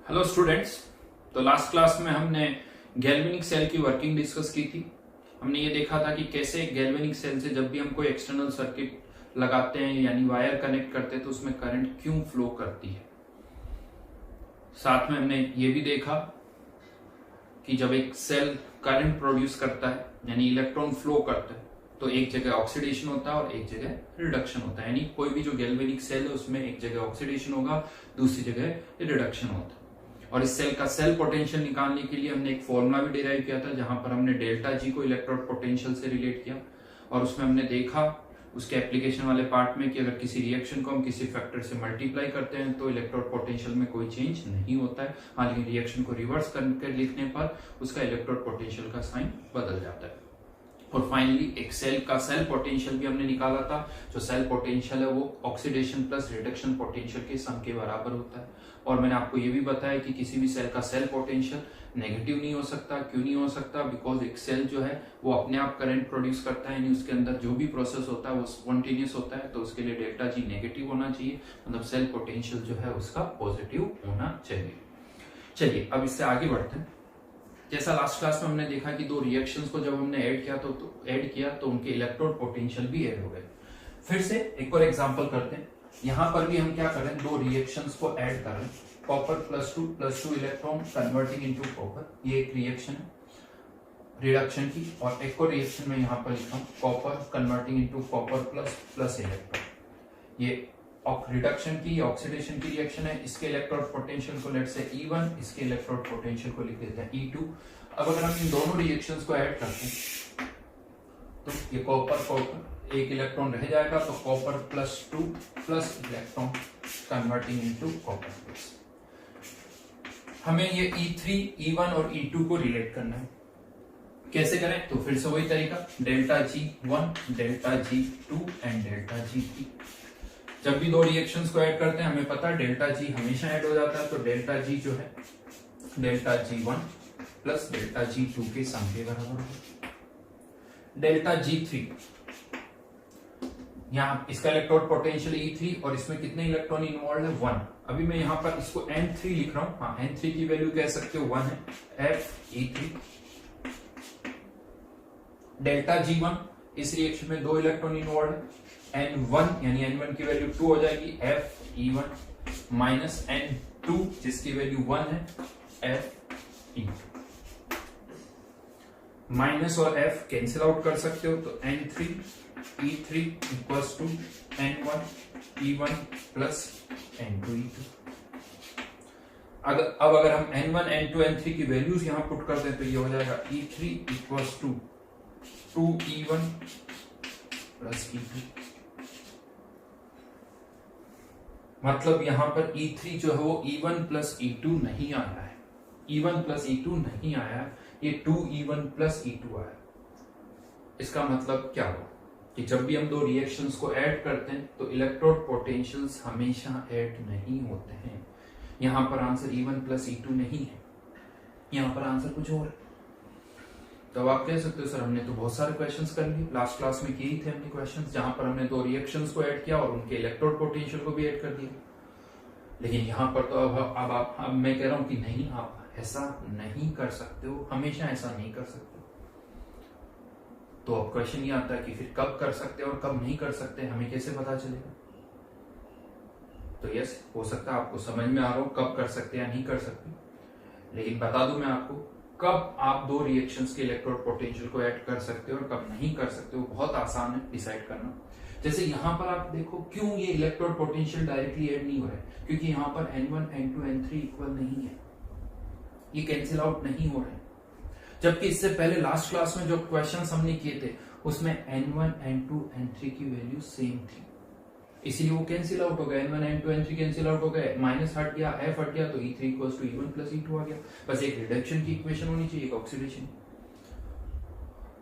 Hello students. तो last class में हमने गैल्वेनिक सेल की वर्किंग डिस्कस की थी। हमने ये देखा था कि कैसे गैल्वेनिक सेल से जब भी हम कोई एक्सटर्नल सर्किट लगाते हैं यानी वायर कनेक्ट करते हैं तो उसमें करंट क्यों फ्लो करती है। साथ में हमने ये भी देखा कि जब एक सेल करंट प्रोड्यूस करता है यानी इलेक्ट्रॉन फ्लो करता है तो एक जगह ऑक्सीडेशन होता है और एक जगह रिडक्शन होता है। यानी कोई भी जो गैल्वेनिक सेल है उसमें एक जगह ऑक्सीडेशन होगा, दूसरी जगह रिडक्शन होता है। और इस सेल का सेल पोटेंशियल निकालने के लिए हमने एक फॉर्मूला भी डिराइव किया था जहां पर हमने डेल्टा जी को इलेक्ट्रोड पोटेंशियल से रिलेट किया और उसमें हमने देखा उसके एप्लीकेशन वाले पार्ट में कि अगर किसी रिएक्शन को हम किसी फैक्टर से मल्टीप्लाई करते हैं तो इलेक्ट्रोड पोटेंशियल में कोई चेंज नहीं होता है। हाँ, लेकिन रिएक्शन को रिवर्स करके लिखने पर उसका इलेक्ट्रोड पोटेंशियल का साइन बदल जाता है। और फाइनली एक सेल का सेल पोटेंशियल भी हमने निकाला था। जो सेल पोटेंशियल है वो ऑक्सीडेशन प्लस रिडक्शन पोटेंशियल के सम के बराबर होता है। और मैंने आपको ये भी बताया कि किसी भी सेल का सेल पोटेंशियल नेगेटिव नहीं हो सकता। क्यों नहीं हो सकता? बिकॉज एक सेल जो है वो अपने आप करंट प्रोड्यूस करता है, यानी उसके अंदर जो भी प्रोसेस होता है वो स्पॉन्टेनियस होता है, तो उसके लिए डेल्टा जी नेगेटिव होना चाहिए, मतलब सेल पोटेंशियल जो है उसका पॉजिटिव होना चाहिए। चलिए अब इससे आगे बढ़ते हैं। जैसा लास्ट क्लास में हमने देखा कि दो रिएक्शंस को जब हमने ऐड किया तो उनके इलेक्ट्रोड पोटेंशियल भी ऐड हो गए। फिर से एक और एग्जांपल करते हैं। यहां पर भी हम क्या कर रहे हैं, दो रिएक्शंस को ऐड कर रहे हैं। Copper +2 electron converting into copper, ये एक रिएक्शन है रिडक्शन की। और एक और रिएक्शन में यहां पर लिखा हूं copper converting into copper plus electron, ये रिडक्शन की ऑक्सीडेशन की रिएक्शन है। इसके इलेक्ट्रोड पोटेंशियल को लेट से E1, इसके इलेक्ट्रोड पोटेंशियल को लिख देते हैं E2। अब अगर हम इन दोनों रिएक्शंस को ऐड करते हैं तो ये कॉपर एक इलेक्ट्रॉन रह जाएगा, तो copper +2 plus electron converting into copper plus. हमें ये E3, E1 और E2 को रिलेट करना है। कैसे करें? तो फिर से वही तरीका, delta G1, delta G2 and delta G3। जब भी दो रिएक्शंस को ऐड करते हैं हमें पता है डेल्टा जी हमेशा ऐड हो जाता है, तो डेल्टा जी जो है delta G1 plus delta G2 के सम के बराबर होगा। डेल्टा G3, यहाँ इसका इलेक्ट्रोड पोटेंशियल E3 और इसमें कितने इलेक्ट्रॉन इन्वॉल्व है? 1। अभी मैं यहाँ पर इसको N3 लिख रहा हूं। हाँ, N3 की वैल्यू कह सकते हो 1 है, FE3। डेल्टा G1, इस रिएक्शन में 2 इलेक्ट्रॉन इन्वॉल्व है, N1 यानी N1 की वैल्यू 2 हो जाएगी, FE1 माइनस N2 जिसकी वैल्यू 1 है, FE2। माइनस और F कैंसिल आउट कर सकते हो, तो N3 E3 equals to N1 E1 plus N2 E2। अब अगर हम N1 N2 N3 की वैल्यूज यहां पुट कर दें तो ये हो जाएगा E3 equals to 2E1 plus E2। मतलब यहां पर E3 जो है वो E1 प्लस E2 नहीं आया है, E1 प्लस E2 नहीं आया, ये 2E1 प्लस E2 आया। इसका मतलब क्या हुआ कि जब भी हम दो रिएक्शंस को ऐड करते हैं तो इलेक्ट्रोड पोटेंशियल्स हमेशा ऐड नहीं होते हैं। यहां पर आंसर E1 प्लस E2 नहीं है, यहां पर आंसर कुछ और है। तो आप कह सकते हो सर हमने तो बहुत सारे क्वेश्चंस कर लिए, लास्ट क्लास में किए थे हमने क्वेश्चंस जहां पर हमने दो रिएक्शंस को ऐड किया और उनके इलेक्ट्रोड पोटेंशियल को भी ऐड कर दिया। लेकिन यहां पर तो अब मैं कह रहा हूं कि नहीं, आप ऐसा नहीं कर सकते हो, हमेशा ऐसा नहीं कर सकते। तो अब क्वेश्चन ये आता है कि फिर कब कर सकते और कब नहीं कर सकते, हमें कैसे पता चलेगा? तो यस, हो सकता है आपको समझ में आ रहा हो कब कर सकते या नहीं कर सकते, लेकिन बता दूं मैं आपको कब आप दो रिएक्शंस के इलेक्ट्रोड पोटेंशियल को ऐड कर सकते हो और कब नहीं कर सकते हो। बहुत आसान है डिसाइड करना। जैसे यहां पर आप देखो क्यों ये इलेक्ट्रोड पोटेंशियल डायरेक्टली ऐड नहीं हो रहा है, क्योंकि यहां पर N1 N2 N3 इक्वल नहीं है, ये कैंसिल आउट नहीं हो रहे हैं। जबकि इससे पहले लास्ट क्लास में जो क्वेश्चंस हमने किए थे उसमें N1 N2 N3 की वैल्यू सेम थी, इसीलिए वो कैंसिल आउट हो गया। N1 N2 N3 cancel out हो गए, माइनस हट गया, F हट गया, तो E3 equals to E1 plus E2 आ गया। बस एक रिडक्शन की इक्वेशन होनी चाहिए, एक ऑक्सीडेशन।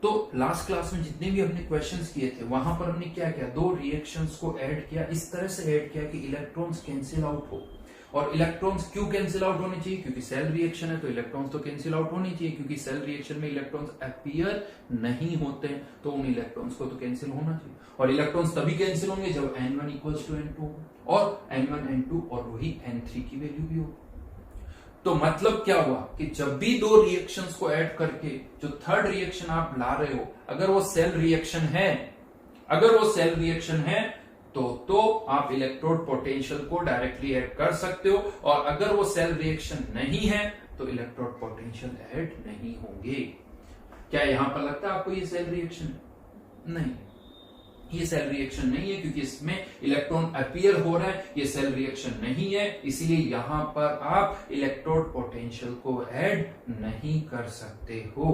तो लास्ट क्लास में जितने भी हमने क्वेश्चंस किए थे वहां पर हमने क्या किया, दो रिएक्शंस को ऐड किया, इस तरह से ऐड किया कि इलेक्ट्रॉन्स कैंसिल आउट हो। और इलेक्ट्रॉन्स क्यों कैंसिल आउट होने चाहिए? क्योंकि सेल रिएक्शन है तो इलेक्ट्रॉन्स तो कैंसिल आउट होने चाहिए, क्योंकि सेल रिएक्शन में इलेक्ट्रॉन्स अपीयर नहीं होते हैं, तो उन इलेक्ट्रॉन्स को तो कैंसिल होना चाहिए। और इलेक्ट्रॉन्स तभी कैंसिल होंगे जब N1 इक्वल्स टू N2 और N1 N2 और वही N3 की वैल्यू भी हो। तो मतलब क्या हुआ कि जब भी दो रिएक्शंस को ऐड करके जो थर्ड रिएक्शन आप ला रहे हो, अगर वो सेल रिएक्शन है तो आप इलेक्ट्रोड पोटेंशियल को डायरेक्टली ऐड कर सकते हो, और अगर वो सेल रिएक्शन नहीं है तो इलेक्ट्रोड पोटेंशियल ऐड नहीं होंगे। क्या यहां पर लगता है आपको ये सेल रिएक्शन है? नहीं, ये सेल रिएक्शन नहीं है, क्योंकि इसमें इलेक्ट्रॉन अपीयर हो रहा है, ये सेल रिएक्शन नहीं है, इसीलिए यहां पर आप इलेक्ट्रोड पोटेंशियल को ऐड नहीं कर सकते हो।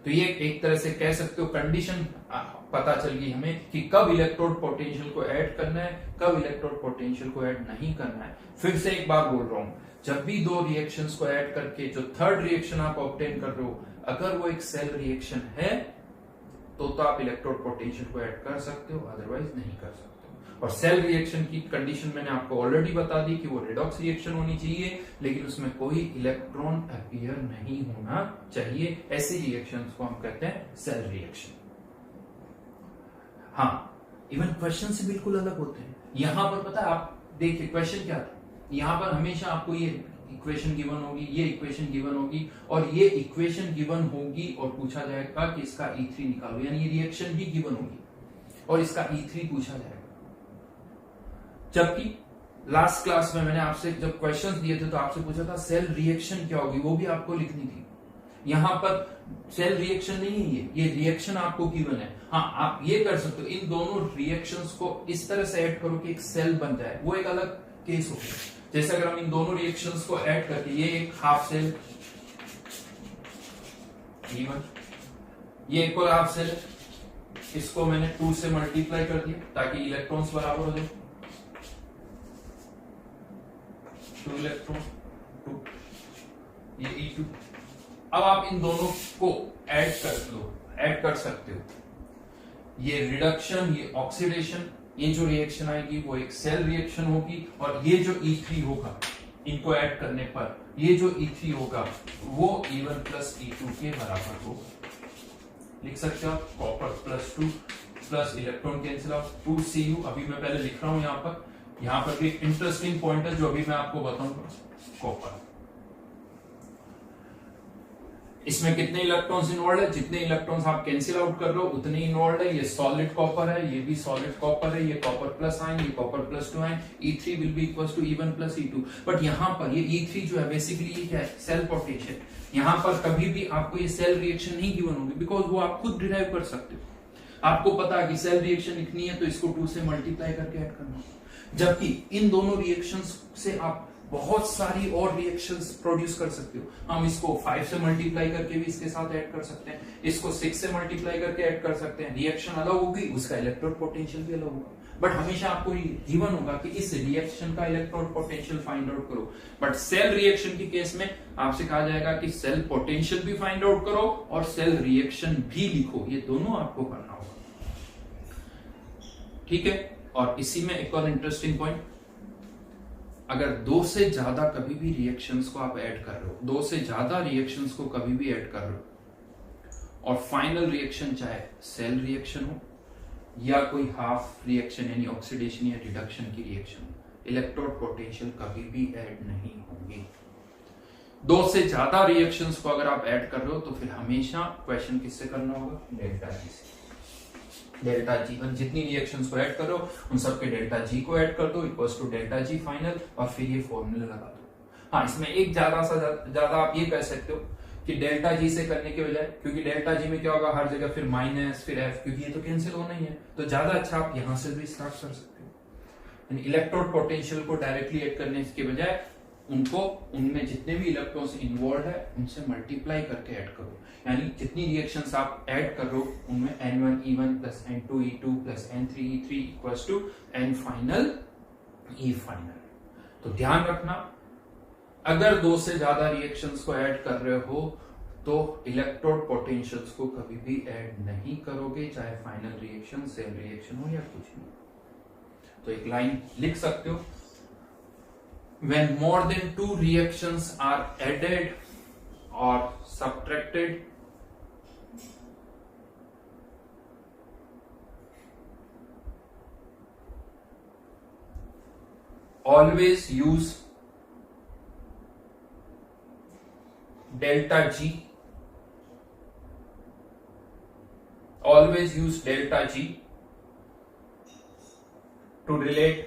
तो ये एक तरह से कह सकते हो कंडीशन पता चल गई हमें कि कब इलेक्ट्रोड पोटेंशियल को ऐड करना है, कब इलेक्ट्रोड पोटेंशियल को ऐड नहीं करना है। फिर से एक बार बोल रहा हूं, जब भी दो रिएक्शंस को ऐड करके जो थर्ड रिएक्शन आप ऑब्टेन कर रहे हो, अगर वो एक सेल रिएक्शन है तो आप इलेक्ट्रोड पोटेंशियल को ऐड कर सकते हो, अदरवाइज नहीं कर सकते हो। और सेल रिएक्शन की कंडीशन मैंने आपको ऑलरेडी बता दी कि वो रिडॉक्स रिएक्शन होनी चाहिए, लेकिन उसमें कोई इलेक्ट्रॉन अपीयर नहीं होना चाहिए। ऐसी रिएक्शंस को हम कहते हैं सेल रिएक्शन। हाँ, इवन क्वेश्चन से बिल्कुल अलग होते हैं। यहां पर पता है, आप देखिए क्वेश्चन क्या था, यहां पर हमेशा आपको ये इक्वेशन गिवन होगी, ये इक्वेशन गिवन होगी, और ये इक्वेशन गिवन होगी और पूछा जाएगा कि इसका E3 निकालो, यानी ये रिएक्शन भी गिवन होगी और इसका E3 पूछा जाएगा। जबकि लास्ट क्लास में मैंने आपसे जब क्वेश्चंस दिए थे तो आपसे पूछा था सेल रिएक्शन क्या होगी, वो भी आपको लिखनी थी। यहां पर सेल रिएक्शन नहीं है, ये रिएक्शन आपको गिवन है। हाँ, आप ये कर सकते हो, इन दोनों रिएक्शंस को इस तरह से ऐड करो कि एक सेल बन जाए, वो एक अलग केस हो गया। जैसे अगर हम इन दोनों रिएक्शंस को ऐड करके, ये एक हाफ सेल E1, ये एक और हाफ सेल, इसको मैंने 2 से मल्टीप्लाई कर दिया ताकि इलेक्ट्रॉन्स बराबर हो जाए, 2 इलेक्ट्रॉन 2, ये E2। अब आप इन दोनों को ऐड कर सकते हो। ये रिडक्शन, ये ऑक्सीडेशन, ये जो रिएक्शन आएगी वो एक सेल रिएक्शन होगी, और ये जो E3 होगा इनको ऐड करने पर, ये जो E3 होगा वो E1 प्लस E2 के बराबर होगा। लिख सकते हो आप copper plus 2 plus electron cancel out 2Cu। अभी मैं पहले लिख रहा हूं यहां पर भी इंटरेस्टिंग पॉइंट है जो अभी मैं आपको बताऊंगा। कॉपर, इसमें कितने इलेक्ट्रॉन्स इन्वॉल्व है, जितने इलेक्ट्रॉन्स आप कैंसिल आउट कर रहे हो उतने इन्वॉल्व है। ये सॉलिड कॉपर है, ये भी सॉलिड कॉपर है, ये कॉपर प्लस आयन, ये copper plus 2 ion, E3 will be equal to E1 plus E2। But यहाँ पर ये E3 जो है बेसिकली ये क्या है, सेल पोटेंशियल। यहाँ पर कभी भी आपको ये सेल रिएक्शन नहीं गिवन होगी, बिकॉज वो आप खुद डिराइव कर सकते हो। आपको पता है कि सेल रिएक्शन लिखनी है तो इसको 2 से मल्टीप्लाई करके ऐड करना, जबकि इन दोनों रिएक्शंस से आप बहुत सारी और रिएक्शंस प्रोड्यूस कर सकते हो। हम इसको 5 से मल्टीप्लाई करके भी इसके साथ ऐड कर सकते हैं, इसको 6 से मल्टीप्लाई करके ऐड कर सकते हैं। रिएक्शन अलग होगी, उसका इलेक्ट्रोड पोटेंशियल भी अलग होगा, बट हमेशा आपको गिवन होगा कि इस रिएक्शन का इलेक्ट्रोड पोटेंशियल फाइंड आउट करो। बट सेल रिएक्शन के केस में आपसे कहा जाएगा कि सेल पोटेंशियल भी फाइंड आउट करो और सेल रिएक्शन भी लिखो, ये दोनों आपको करना होगा। ठीक है, और इसी में एक और इंटरेस्टिंग पॉइंट, अगर 2 से ज्यादा कभी भी रिएक्शंस को आप ऐड कर रहे हो, 2 से ज्यादा रिएक्शंस को कभी भी ऐड कर रहे हो और फाइनल रिएक्शन चाहे सेल रिएक्शन हो या कोई हाफ रिएक्शन यानी ऑक्सीडेशन या रिडक्शन की रिएक्शन हो, इलेक्ट्रोड पोटेंशियल कभी भी ऐड नहीं होंगे। 2 से ज्यादा रिएक्शंस को अगर आप ऐड कर रहे हो तो फिर हमेशा क्वेश्चन किससे करना होगा, डेल्टा जी से। डेल्टा जी, जितनी रिएक्शंस को ऐड करो उन सबके डेल्टा जी को ऐड कर दो equals to delta G final, और फिर ये फॉर्मूला लगा दो। हाँ, इसमें एक ज्यादा आप ये कह सकते हो कि डेल्टा जी से करने के बजाय, क्योंकि डेल्टा जी में क्या होगा, हर जगह फिर माइनस फिर एफ, क्योंकि ये तो कैंसिल होना ही है, तो ज्यादा अच्छा आप यहां से भी स्टार्ट कर सकते हो। इलेक्ट्रोड पोटेंशियल को डायरेक्टली ऐड करने के बजाय उनको, उनमें जितने भी इलेक्ट्रॉन्स इन्वॉल्व है उनसे मल्टीप्लाई करके ऐड करो, यानी जितनी रिएक्शंस आप ऐड कर रहे हो उनमें N1 E1 plus N2 E2 plus N3 E3 equals to N final E final. तो ध्यान रखना, अगर 2 से ज्यादा रिएक्शंस को ऐड कर रहे हो तो इलेक्ट्रोड पोटेंशियल्स को कभी भी ऐड नहीं करोगे, चाहे फाइनल रिएक्शन सेल रिएक्शन हो या कुछ भी। तो एक लाइन लिख सकते हो, when more than 2 reactions are added or subtracted, always use delta G. Always use delta G to relate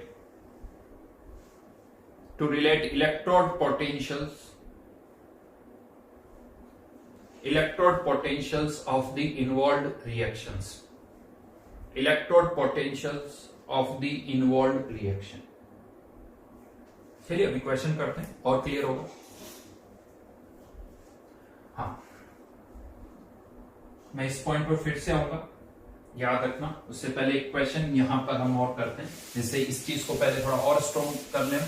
electrode potentials of the involved reactions. Electrode potentials of the involved reaction. चलिए अभी question करते हैं और clear होगा. हाँ, मैं इस point पर फिर से आऊंगा, याद रखना. उससे पहले एक क्वेश्चन यहां पर हम और करते हैं, जिससे इस चीज को पहले थोड़ा और स्ट्रॉन्ग कर लें.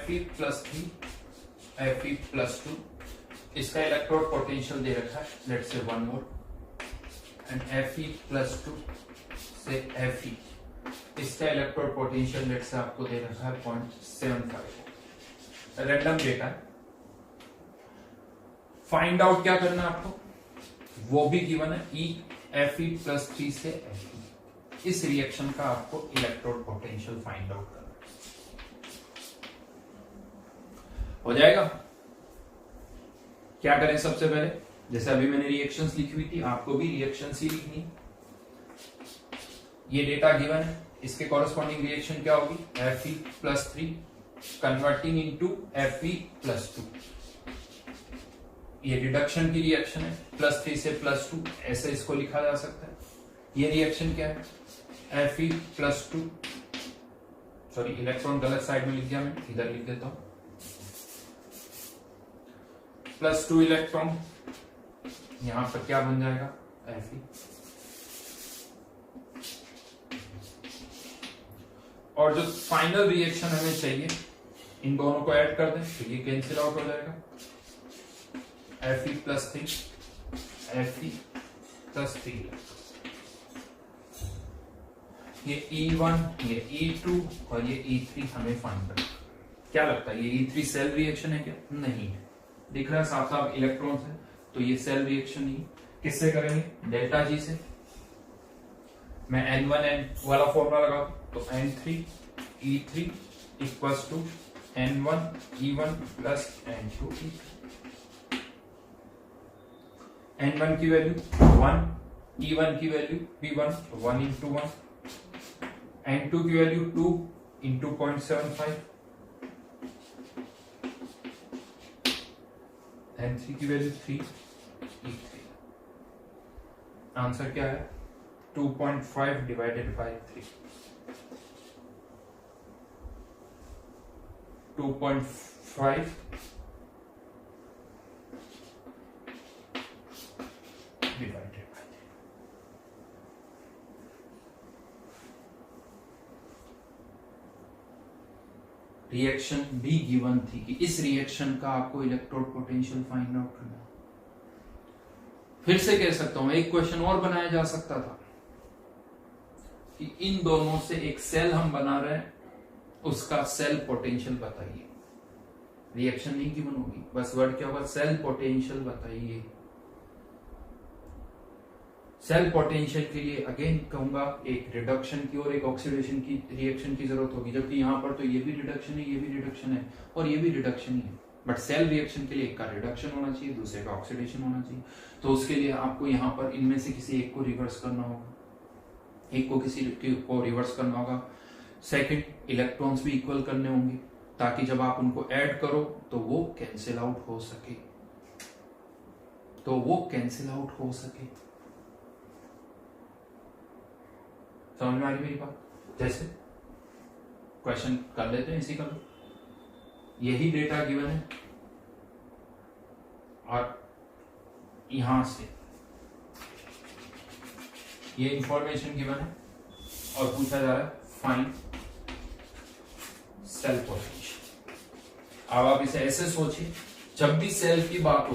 Fe+3 Fe+2 इसका इलेक्ट्रोड पोटेंशियल दे रखा है, let's say 1 mole, and Fe+2 से Fe इसका इलेक्ट्रोड पोटेंशियल लेट्स से आपको दे रखा है 0.75. रैंडम डेटा है. फाइंड आउट क्या करना है आपको, वो भी गिवन है, Fe+3 से Fe. इस रिएक्शन का आपको इलेक्ट्रोड पोटेंशियल फाइंड आउट करना हो जाएगा. क्या करें सबसे पहले, जैसे अभी मैंने रिएक्शंस लिखी हुई थी, आपको भी रिएक्शंस ही लिखनी. ये डेटा गिवन है, इसके कॉरेस्पॉन्डिंग रिएक्शन क्या होगी, Fe+3 कन्वर्टिंग इनटू Fe+2. ये रिडक्शन की रिएक्शन है, +3 से +2 ऐसे इसको लिखा जा सकता है. ये रिएक्शन क्या है, Fe+2, सॉरी इलेक्ट्रॉन गलत साइड में लिख दिया, मैं इधर लिख देता हूं, +2 इलेक्ट्रॉन, यहां पर क्या बन जाएगा, Fe. और जो फाइनल रिएक्शन हमें चाहिए, इन दोनों को ऐड कर दें तो ये कैंसिल आउट हो जाएगा. Fe+3 Fe+3, ये E1, ये E2 और ये E3 हमें फाइंड करना. क्या लगता है, ये E3 सेल रिएक्शन है क्या, नहीं है. दिख रहा है साफ साफ इलेक्ट्रॉन है, तो ये सेल रिएक्शन नहीं. किससे करेंगे, डेल्टा जी से. मैं N1N वाला फॉर्मूला लगा तो N3E3 equals to N1E1 plus N2E3. N1 की वैल्यू 1, E1 की वैल्यू भी 1 into 1, N2 की वैल्यू 2 into 0.75, N3 की वैल्यू 3E3. आंसर क्या है, 2.5 divided by 3. 2.5 divided by 3. Reaction भी गिवन थी कि इस रिएक्शन का आपको इलेक्ट्रोड पोटेंशियल फाइंड आउट करना. फिर से कह सकता हूं, एक क्वेश्चन और बनाया जा सकता था कि इन दोनों से एक सेल हम बना रहे हैं, उसका सेल पोटेंशियल बताइए. रिएक्शन नहीं गिवन होगी, बस वर्ड क्या होगा, सेल पोटेंशियल बताइए. सेल पोटेंशियल के लिए अगेन कहूंगा, एक रिडक्शन की और एक ऑक्सीडेशन की रिएक्शन की जरूरत होगी. जबकि यहां पर तो ये भी रिडक्शन है, ये भी रिडक्शन है और ये भी रिडक्शन ही है. बट सेल रिएक्शन के लिए एक का रिडक्शन होना चाहिए, दूसरे का ऑक्सीडेशन होना चाहिए. तो उसके लिए आपको यहाँ पर इनमें से किसी एक को रिवर्स करना होगा, एक को किसी को रिवर्स करना होगा. सेकंड, इलेक्ट्रॉन्स भी इक्वल करने होंगे, ताकि जब आप उनको ऐड करो तो वो कैंसिल आउट हो सके. समझ में आ रही मेरी बात. जैसे क्वेश्चन कर लेते हैं इसी का, यही डेटा गिवन है और यहां से ये इंफॉर्मेशन गिवन है और पूछा जा रहा है फाइंड सेल पोटेंशियल. अब आप इसे ऐसे सोचिए, जब भी सेल की बात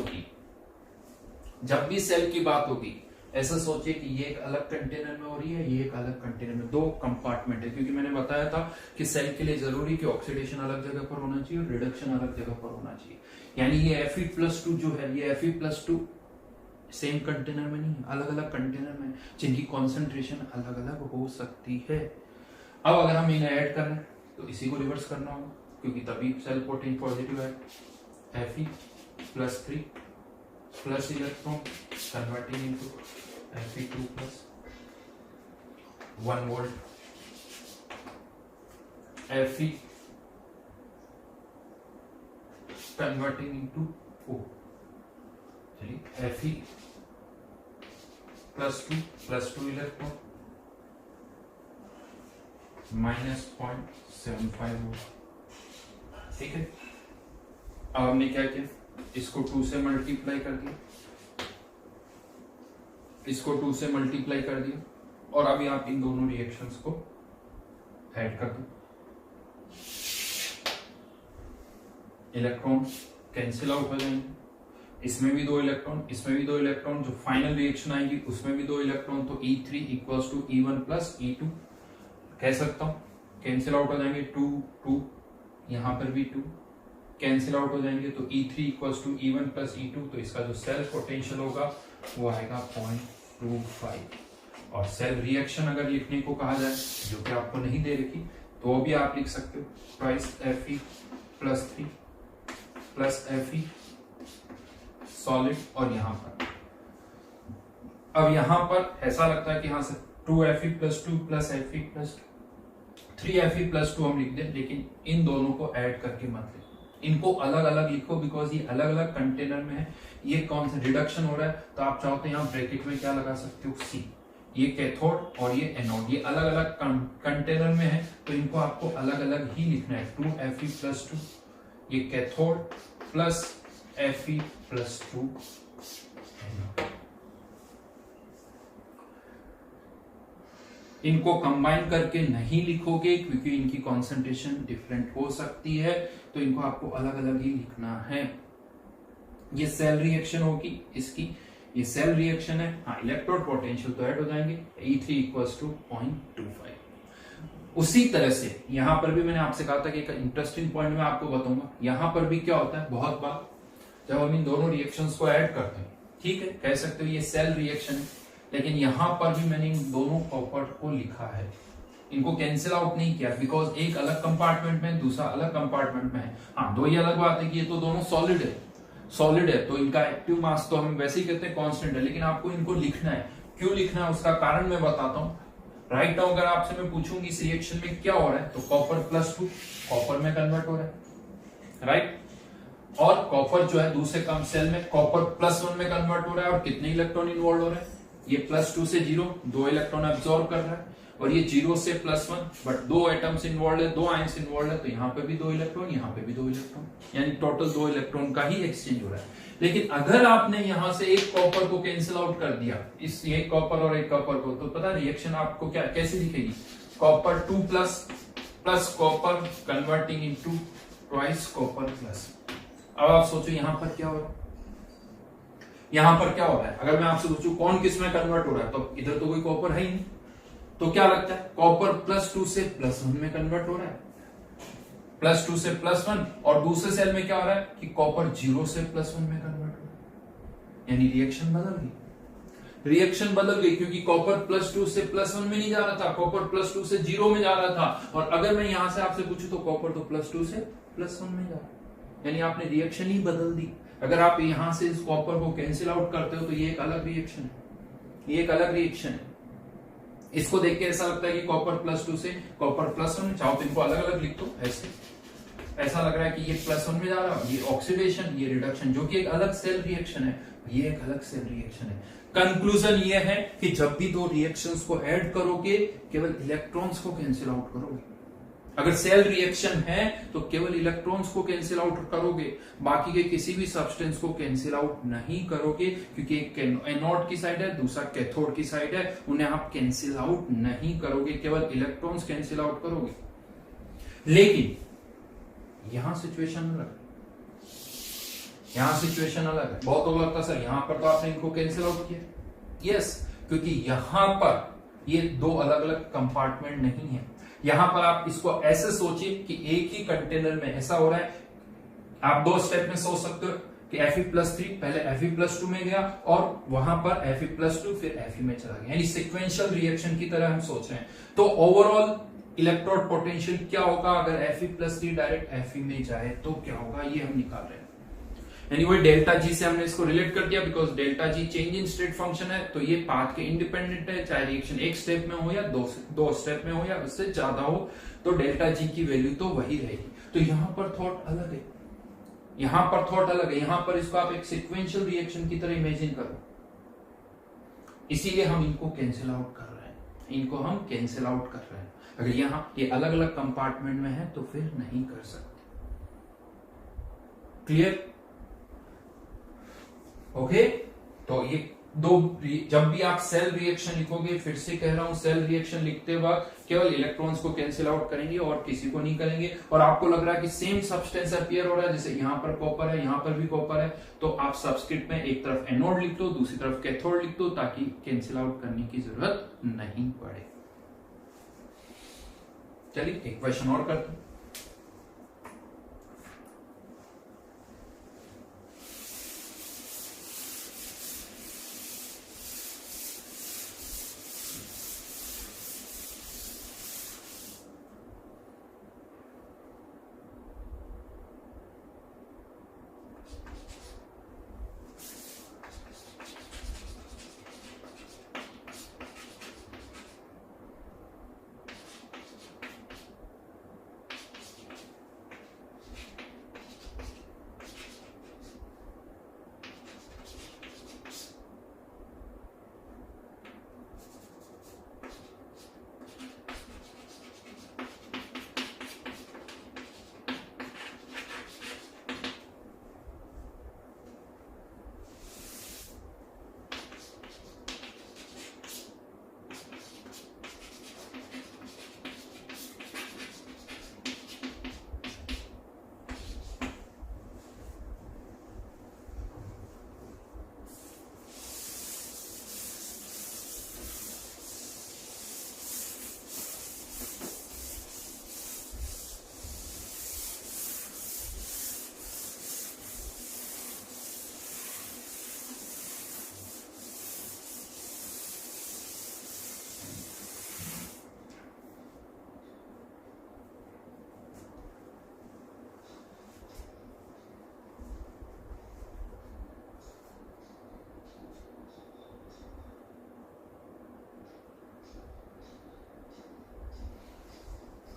होगी ऐसा सोचिए कि ये एक अलग कंटेनर में हो रही है, ये एक अलग कंटेनर में, दो कंपार्टमेंट है. क्योंकि मैंने बताया था कि सेल के लिए जरूरी कि ऑक्सीडेशन अलग जगह पर होना चाहिए और रिडक्शन अलग जगह पर होना चाहिए. यानी ये Fe+2 जो है, ये Fe+2 सेम कंटेनर में नहीं, अलग अलग कंटेनर में, जिनकी कॉन्सेंट्रेशन अलग अलग हो सकती है। अब अगर हम इन्हें ऐड कर रहे हैं तो इसी को रिवर्स करना होगा, क्योंकि तभी सेल पोटेंशियल पॉजिटिव है। Fe+3 plus electron converting into Fe2 plus 1 volt, Fe converting into O। चलिए Fe+2 इलेक्ट्रॉन -0.75 वोल्ट। ठीक है, अब हमने क्या किया, इसको 2 से मल्टीप्लाई कर दिया, इसको 2 से मल्टीप्लाई कर दिया, और अभी आप इन दोनों रिएक्शंस को ऐड कर दो। इलेक्ट्रॉन कैंसिल आउट हो जाएंगे, इसमें भी 2 इलेक्ट्रॉन, इसमें भी 2 इलेक्ट्रॉन, जो फाइनल रिएक्शन आएगी उसमें भी 2 इलेक्ट्रॉन, तो E3 equals to E1 plus E2 कह सकता हूं। कैंसिल आउट हो जाएंगे 2 2, यहां पर भी 2 कैंसिल आउट हो जाएंगे, तो E3 equals to E1 plus E2, तो इसका जो सेल पोटेंशियल होगा वो आएगा 0.25। और सेल रिएक्शन अगर लिखने को कहा जाए, जो कि आपको नहीं दे रखी, तो वो भी आप लिख सकते हो, twice Fe+3 plus Fe solid. और यहां पर अब यहां पर ऐसा लगता है कि यहां से 2Fe+2 प्लस Fe+2 3Fe+2 हम लिख दें, लेकिन इन दोनों को ऐड करके मत लिखो, इनको अलग अलग लिखो, बिकॉज ये अलग अलग कंटेनर में है। ये कौन सा रिडक्शन हो रहा है, तो आप चाहो तो यहाँ ब्रैकेट में क्या लगा सकते हो, C। ये कैथोड और ये एनोड, ये अलग अलग कंटेनर में है, तो इनको आपको अलग अलग ही लिखना है। 2Fe+2 ये कैथोड प्लस Fe+2 इनको कंबाइन करके नहीं लिखोगे, क्योंकि इनकी कॉन्सेंट्रेशन डिफरेंट हो सकती है, तो इनको आपको अलग अलग ही लिखना है। ये सेल रिएक्शन होगी इसकी, ये सेल रिएक्शन है। हाँ, इलेक्ट्रोड पोटेंशियल तो ऐड हो जाएंगे, E3 इक्वल्स टू 0.25। उसी तरह से यहां पर भी मैंने आपसे कहा था कि एक इंटरेस्टिंग पॉइंट मैं आपको बताऊंगा। यहां पर भी क्या होता है, बहुत बार जब हम इन दोनों रिएक्शंस को ऐड करते हैं, ठीक है, कह सकते हो ये सेल रिएक्शन है, लेकिन यहां पर भी मैंने इन दोनों प्रॉपर्ट को लिखा है, इनको कैंसिल आउट नहीं किया, बिकॉज एक अलग कंपार्टमेंट में, दूसरा अलग कंपार्टमेंट में है। हाँ, दो ही अलग बात है कि ये तो दोनों सॉलिड है, तो इनका एक्टिव मास तो हम वैसे ही कहते हैं कांस्टेंट है, लेकिन आपको इनको लिखना है। क्यों लिखना है उसका कारण मैं बताता हूँ। राइट नाउ अगर आपसे मैं पूछूंगी इस रिएक्शन में क्या हो रहा है, तो कॉपर+2 कॉपर में कन्वर्ट हो रहा है, राइट। और कॉपर जो है दूसरे कम सेल में कॉपर+1 में कन्वर्ट हो रहा है, और कितने इलेक्ट्रॉन इन्वॉल्व हो रहे हैं, ये +2 से 0 2 इलेक्ट्रॉन एब्सॉर्ब कर रहा है, और ये 0 से +1 बट 2 एटम्स इन्वॉल्व है, 2 आयंस इन्वॉल्व है, तो यहाँ पे भी 2 इलेक्ट्रॉन, यहाँ पे भी 2 इलेक्ट्रॉन, यानी टोटल 2 इलेक्ट्रॉन का ही एक्सचेंज हो रहा है। लेकिन अगर आपने यहां से एक कॉपर को कैंसिल आउट कर दिया, इस एक कॉपर और एक कॉपर को, तो पता रिएक्शन आपको क्या कैसे दिखेगी, copper2 plus copper converting into twice copper plus. अब आप सोचो यहां पर क्या हो रहा है, यहां पर क्या हो रहा है। अगर मैं आपसे पूछूं कौन किस में कन्वर्ट हो रहा है, तो इधर तो कोई कॉपर है ही नहीं, तो क्या लगता है कॉपर+2 से +1 में कन्वर्ट हो रहा है, +2 से +1, और दूसरे सेल में क्या हो रहा है कि कॉपर 0 से +1 में कन्वर्ट हो रहा है, यानी रिएक्शन बदल गई। रिएक्शन बदल गई क्योंकि कॉपर+2 से +1 में नहीं जा रहा था, कॉपर+2 से 0 में जा रहा था। और अगर मैं यहां से आपसे पूछूं तो कॉपर तो +2 से +1 में जा रहा है, यानी आपने रिएक्शन ही बदल दी। अगर आप यहां से इस कॉपर को कैंसिल आउट करते हो तो ये एक अलग रिएक्शन है, ये एक अलग रिएक्शन है। इसको देख के ऐसा लगता है कि कॉपर+2 से कॉपर+1, चाहो तो इनको अलग अलग लिख दो, ऐसा लग रहा है कि ये +1 में जा रहा है, ये ऑक्सीडेशन, ये रिडक्शन, जो कि एक अलग सेल रिएक्शन है, ये एक अलग सेल रिएक्शन है। कंक्लूजन ये है कि जब भी दो रिएक्शंस को ऐड करोगे केवल इलेक्ट्रॉन्स को कैंसिल आउट करोगे। अगर सेल रिएक्शन है तो केवल इलेक्ट्रॉन्स को कैंसिल आउट करोगे, बाकी के किसी भी सब्सटेंस को कैंसिल आउट नहीं करोगे, क्योंकि एक एनोड की साइड है, दूसरा कैथोड की साइड है, उन्हें आप कैंसिल आउट नहीं करोगे, केवल इलेक्ट्रॉन्स कैंसिल आउट करोगे। लेकिन यहां सिचुएशन अलग, यहां सिचुएशन अलग है। बहुत लोग लगता सर यहां पर तो आपने इनको कैंसिल आउट किया, यस, क्योंकि यहां पर ये दो अलग अलग कंपार्टमेंट नहीं है। यहां पर आप इसको ऐसे सोचिए कि एक ही कंटेनर में ऐसा हो रहा है, आप दो स्टेप में सोच सकते हो। कि Fe+3 पहले Fe+2 में गया और वहां पर Fe+2 फिर Fe में चला गया, यानी सिक्वेंशियल रिएक्शन की तरह हम सोच रहे हैं। तो ओवरऑल इलेक्ट्रोड पोटेंशियल क्या होगा अगर Fe+3 डायरेक्ट Fe में जाए तो क्या होगा, ये हम निकाल रहे हैं। यानी वही डेल्टा जी से हमने इसको रिलेट कर दिया, because delta G change in state function है, तो ये पाथ के इंडिपेंडेंट है, चाहे रिएक्शन एक स्टेप में हो या दो स्टेप में हो या उससे ज्यादा हो, तो डेल्टा जी की वैल्यू तो वही रहेगी। तो यहां पर थॉट अलग है, यहां पर थॉट अलग है, यहां पर इसको आप एक सिक्वेंशियल रिएक्शन की तरह इमेजिन करो, इसीलिए हम इनको कैंसिल आउट कर रहे हैं, इनको हम कैंसिल आउट कर रहे हैं। अगर यहां ये अलग अलग कंपार्टमेंट में है तो फिर नहीं कर सकते। क्लियर? ओके, तो ये दो, जब भी आप सेल रिएक्शन लिखोगे, फिर से कह रहा हूं, सेल रिएक्शन लिखते वक्त केवल इलेक्ट्रॉन्स को कैंसिल आउट करेंगे और किसी को नहीं करेंगे। और आपको लग रहा है कि सेम सब्सटेंस अपीयर हो रहा है, जैसे यहां पर कॉपर है, यहां पर भी कॉपर है, तो आप सबस्क्रिप्ट में एक तरफ एनोड लिख दो, दूसरी तरफ कैथोड लिख दो, ताकि कैंसिल आउट करने की जरूरत नहीं पड़े। चलिए एक क्वेश्चन और करते हैं।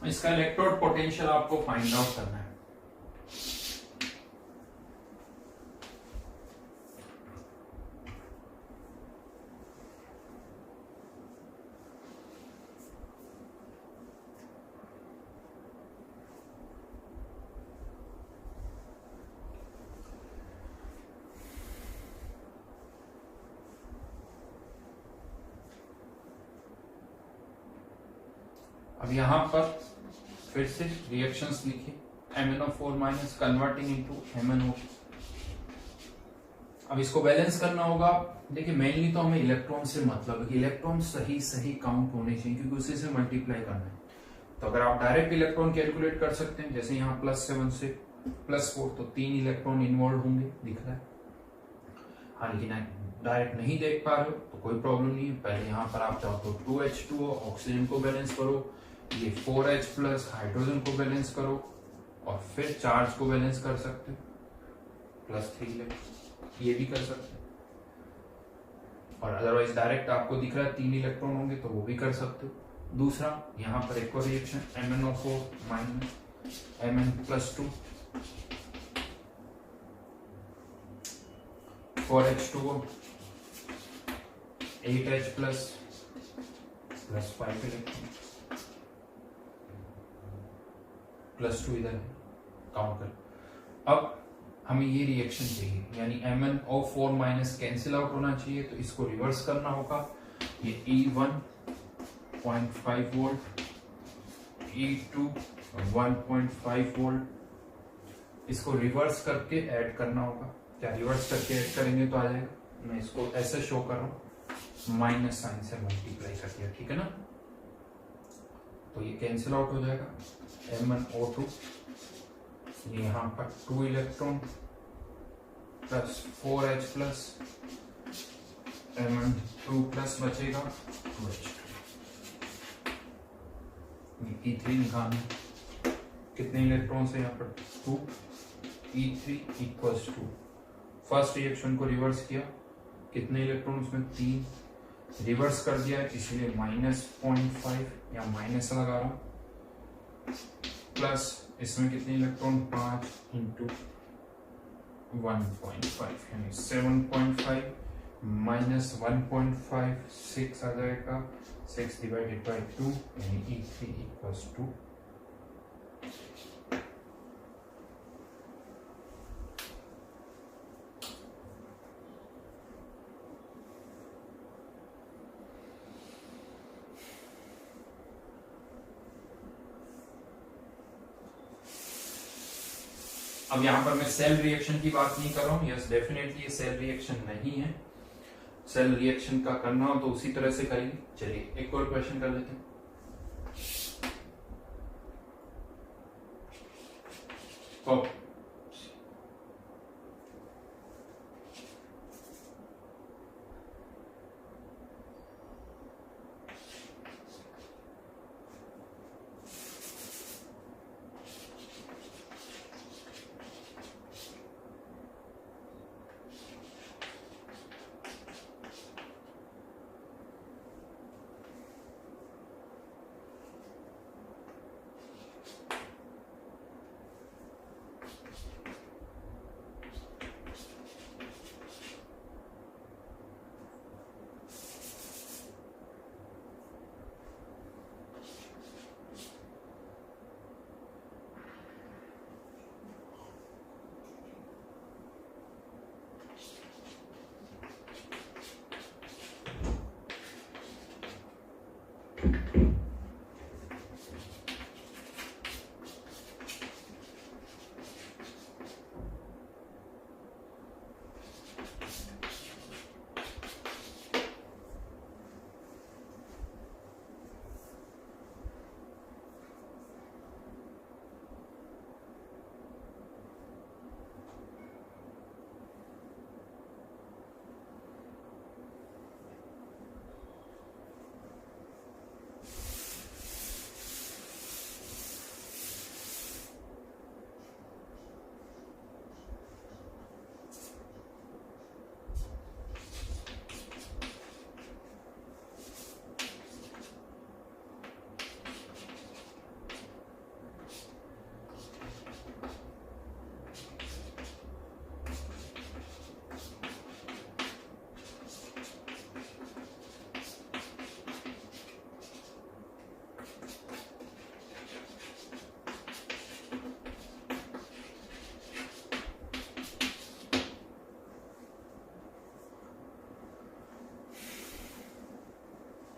इसका इलेक्ट्रोड पोटेंशियल आपको फाइंड आउट करना है। अब यहां पर फिर से रिएक्शंस लिखिए, MnO4 minus converting into MnO। अब इसको बैलेंस करना होगा। देखिए मेनली तो हमें इलेक्ट्रॉन से मतलब है कि इलेक्ट्रॉन सही सही काउंट होने चाहिए, क्योंकि उसी से मल्टीप्लाई करना है। तो अगर आप डायरेक्ट इलेक्ट्रॉन कैलकुलेट कर सकते हैं, जैसे यहाँ +7 से +4, तो 3 इलेक्ट्रॉन इन्वॉल्व होंगे, दिख रहा है। हाँ, लेकिन डायरेक्ट नहीं देख पा रहे हो तो कोई प्रॉब्लम नहीं है। पहले यहाँ पर आप चाहो तो 2H2O ऑक्सीजन को बैलेंस करो, ये 4H प्लस हाइड्रोजन को बैलेंस करो, और फिर चार्ज को बैलेंस कर सकते हो, +3 ये भी कर सकते हैं। और अदरवाइज डायरेक्ट आपको दिख रहा है 3 इलेक्ट्रॉन होंगे तो वो भी कर सकते हो। दूसरा, यहाँ पर एक और reaction, MnO4 minus Mn+2 4H2O 8H plus +5 electron +2 इधर है, काउंट कर। अब हमें ये रिएक्शन चाहिए, यानी MnO4 माइनस कैंसिल आउट होना चाहिए, तो इसको रिवर्स करना होगा। ये E1 0.5 वोल्ट, E2 1.5 वोल्ट, इसको रिवर्स करके ऐड करना होगा। क्या रिवर्स करके ऐड करेंगे तो आ जाएगा, मैं इसको ऐसे शो कर रहा हूं, माइनस साइन से मल्टीप्लाई कर दिया, ठीक है ना। तो ये कैंसिल आउट हो जाएगा। MnO2, ये यहाँ पर 2 electron plus 4H plus Mn2 plus बचेगा 2H2। E3 निकालना, कितने इलेक्ट्रॉन्स है यहाँ पर 2, E3 equals to first reaction को रिवर्स किया, कितने इलेक्ट्रॉन उसमें 3, रिवर्स कर दिया इसलिए -0.5 या माइनस लगा रहा हूं, प्लस इसमें कितने इलेक्ट्रॉन 5 इंटू 1.5 यानी 7.5 माइनस 1.5 6 आ जाएगा, 6 डिवाइडेड बाई 2 यानी E3 इक्वल्स टू अब यहां पर मैं सेल रिएक्शन की बात नहीं कर रहा हूं, यस डेफिनेटली ये सेल रिएक्शन नहीं है। सेल रिएक्शन का करना हो तो उसी तरह से करेंगे। चलिए एक और क्वेश्चन कर लेते हैं।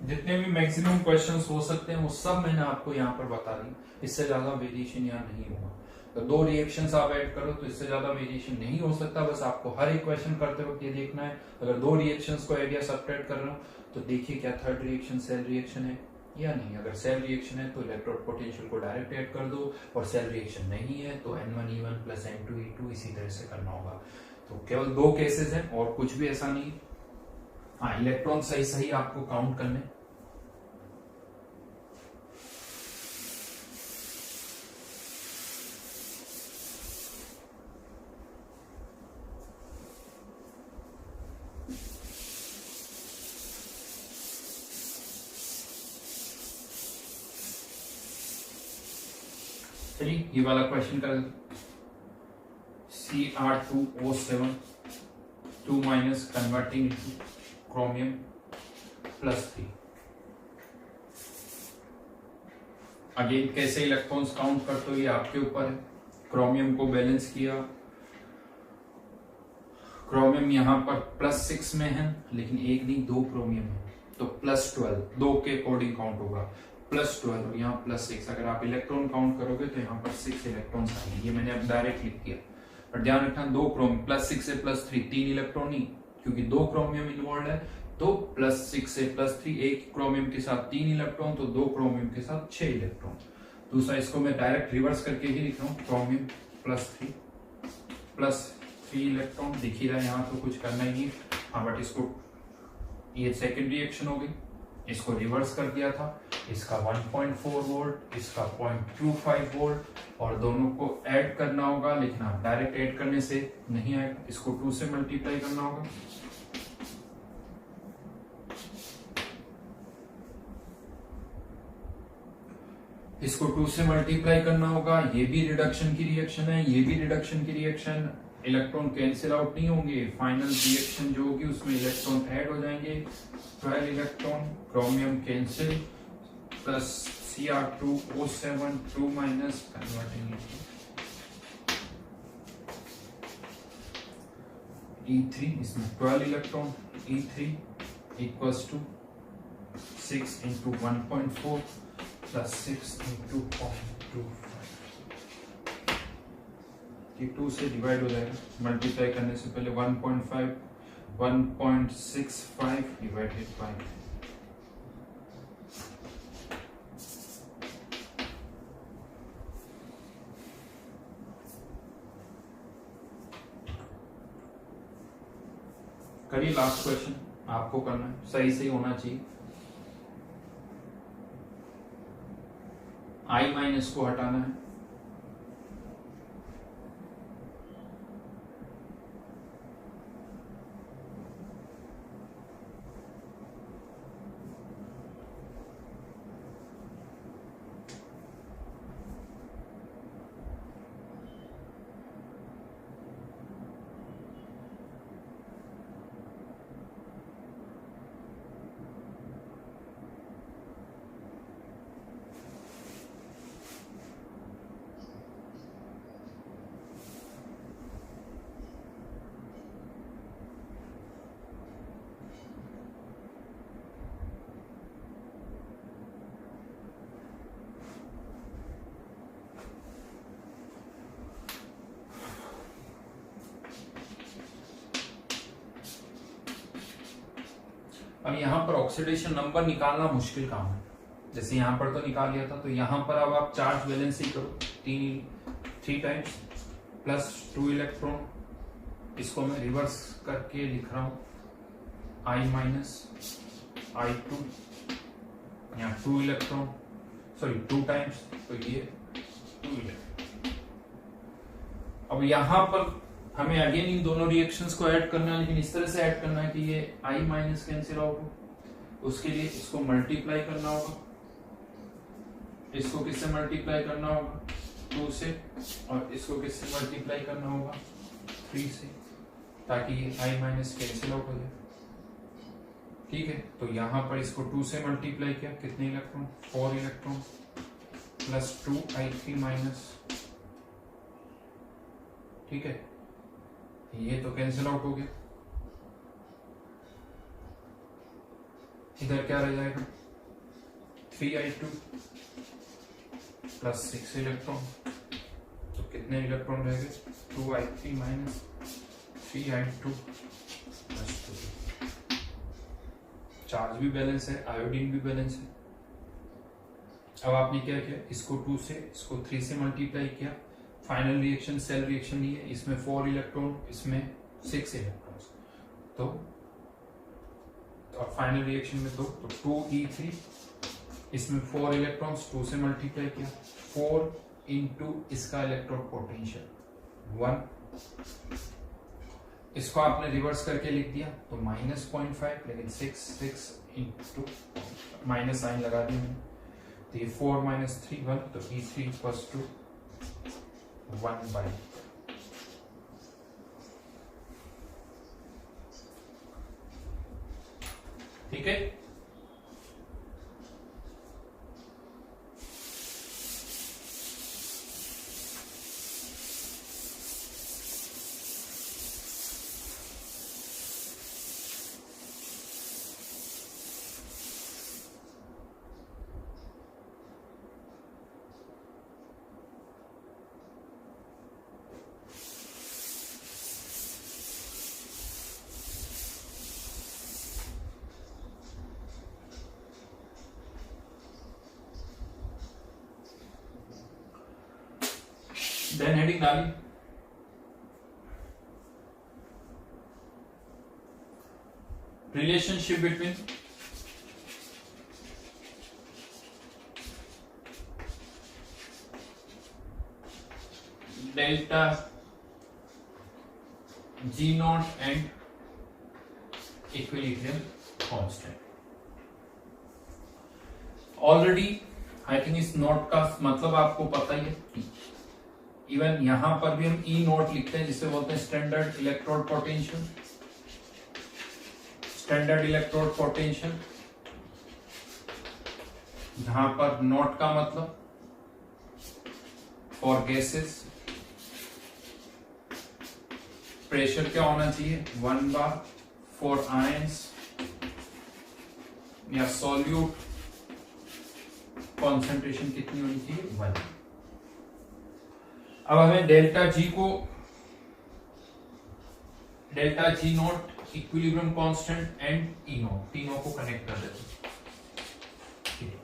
जितने भी मैक्सिमम क्वेश्चंस हो सकते हैं वो सब मैंने आपको यहाँ पर बता दी, इससे ज्यादा वेरिएशन यहाँ नहीं होगा। तो 2 रिएक्शंस आप ऐड करो तो इससे ज्यादा वेरिएशन नहीं हो सकता। बस आपको हर एक क्वेश्चन करते वक्त ये देखना है, अगर 2 रिएक्शंस को ऐड या सब्ट्रैक्ट कर रहा हूँ तो देखिए क्या थर्ड रिएक्शन सेल रिएक्शन है या नहीं। अगर सेल रिएक्शन है तो इलेक्ट्रोड पोटेंशियल को डायरेक्ट ऐड कर दो, और सेल रिएक्शन नहीं है तो N1E1 प्लस N2E2 इसी तरह से करना होगा। तो केवल 2 केसेस हैं और कुछ भी ऐसा नहीं। हाँ, इलेक्ट्रॉन सही सही आपको काउंट करने। चलिए ये वाला क्वेश्चन कर Cr2O7 2 minus converting into chromium +3। Again कैसे इलेक्ट्रॉन्स काउंट करते हो ये आपके ऊपर है। क्रोमियम को बैलेंस किया, क्रोमियम यहाँ पर +6 में है लेकिन एक नहीं 2 क्रोमियम है तो +12, 2 के अकॉर्डिंग काउंट होगा, +12 और यहाँ +6। अगर आप इलेक्ट्रॉन काउंट करोगे तो यहाँ पर 6 इलेक्ट्रॉन्स आएंगे। ये मैंने अब डायरेक्ट लिख दिया, पर ध्यान रखना 2 क्रोमियम +6 से +3 3 इलेक्ट्रॉन ही, क्योंकि 2 क्रोमियम इन्वॉल्व है तो +6 से +3 एक क्रोमियम के साथ 3 इलेक्ट्रॉन तो 2 क्रोमियम के साथ 6 इलेक्ट्रॉन। दूसरा इसको मैं डायरेक्ट रिवर्स करके ही लिख रहा हूँ, क्रोमियम +3 + 3 इलेक्ट्रॉन दिख ही रहा है यहाँ, तो कुछ करना ही नहीं। हाँ बट इसको, ये सेकेंड रिएक्शन हो गई, इसको रिवर्स कर दिया था, इसका 1.4 वोल्ट, इसका 0.25 वोल्ट, और दोनों को ऐड करना होगा, लेकिन आप डायरेक्ट ऐड करने से नहीं आएगा, इसको 2 से मल्टीप्लाई करना होगा। इसको 2 से मल्टीप्लाई करना होगा, ये भी रिडक्शन की रिएक्शन है, ये भी रिडक्शन की रिएक्शन, इलेक्ट्रॉन कैंसिल आउट नहीं होंगे, फाइनल रिएक्शन जो होगी उसमें इलेक्ट्रॉन ऐड हो जाएंगे, 12 electron, chromium cancel, plus Cr2O7 2 minus converting E3, इसमें 12 electron, E3 equals to 6 into 1.4 plus 6 into 0.25, ये 2 से डिवाइड हो जाएगा, मल्टीप्लाई करने से पहले 1.5 1.65 डिवाइडेड बाय करिए। लास्ट क्वेश्चन आपको करना है, सही सही होना चाहिए। I माइनस को हटाना है, अब यहाँ पर ऑक्सीडेशन नंबर निकालना मुश्किल काम है, जैसे यहाँ पर तो निकाल लिया था, तो यहाँ पर अब आप चार्ज बैलेंसिंग करो, 3 टाइम्स प्लस 2 इलेक्ट्रॉन, इसको मैं रिवर्स करके लिख रहा हूं, I माइनस I2, यहाँ 2 इलेक्ट्रॉन, सॉरी 2 टाइम्स, तो ये 2 इलेक्ट्रॉन। अब यहाँ पर हमें अगेन इन दोनों रिएक्शंस को ऐड करना है, लेकिन इस तरह से ऐड करना है कि ये I माइनस कैंसिल आउट हो। उसके लिए इसको मल्टीप्लाई करना होगा, इसको किससे मल्टीप्लाई करना होगा, 2 से, और इसको किससे मल्टीप्लाई करना होगा, 3 से, ताकि ये I माइनस कैंसिल आउट हो जाए। ठीक है, तो यहाँ पर इसको 2 से मल्टीप्लाई किया, कितने electron, 4 electron, plus 2I3 minus, ठीक है, ये तो कैंसिल आउट हो गया, इधर क्या रह जाएगा, 3I2 प्लस 6 इलेक्ट्रॉन, तो कितने इलेक्ट्रॉन रह गए, 2I3 minus 3I2 plus 2। Charge भी बैलेंस है, आयोडीन भी बैलेंस है। अब आपने क्या किया, इसको 2 से, इसको 3 से मल्टीप्लाई किया, फाइनल रिएक्शन सेल रिएक्शन ही है, इसमें 4 इलेक्ट्रॉन, इसमें 6 इलेक्ट्रॉन्स, तो फाइनल रिएक्शन में तो 2E3, इसमें 4 इलेक्ट्रॉन्स, 2 से मल्टीप्लाई किया, 4 इंटू इसका इलेक्ट्रॉन पोटेंशियल 1, इसको आपने रिवर्स करके लिख दिया तो माइनस 0.5, लेकिन 6 इंटू माइनस साइन लगा दिया मैंने, तो ये 4 माइनस 3 1, तो E3 इक्वल्स टू 1/, ठीक है। देन हेडिंग डाली, relationship between delta G naught and equilibrium constant. Already I think इस नोट का मतलब आपको पता ही है। इवन यहां पर भी हम ई नोट लिखते हैं जिसे बोलते हैं standard electrode potential. Standard electrode potential, जहां पर नोट का मतलब फॉर गैसेस प्रेशर क्या होना चाहिए 1/4 आयंस या सॉल्यूट कॉन्सेंट्रेशन कितनी होनी चाहिए 1। अब हमें delta G note equilibrium constant and E note तीनों को कनेक्ट कर देते हैं।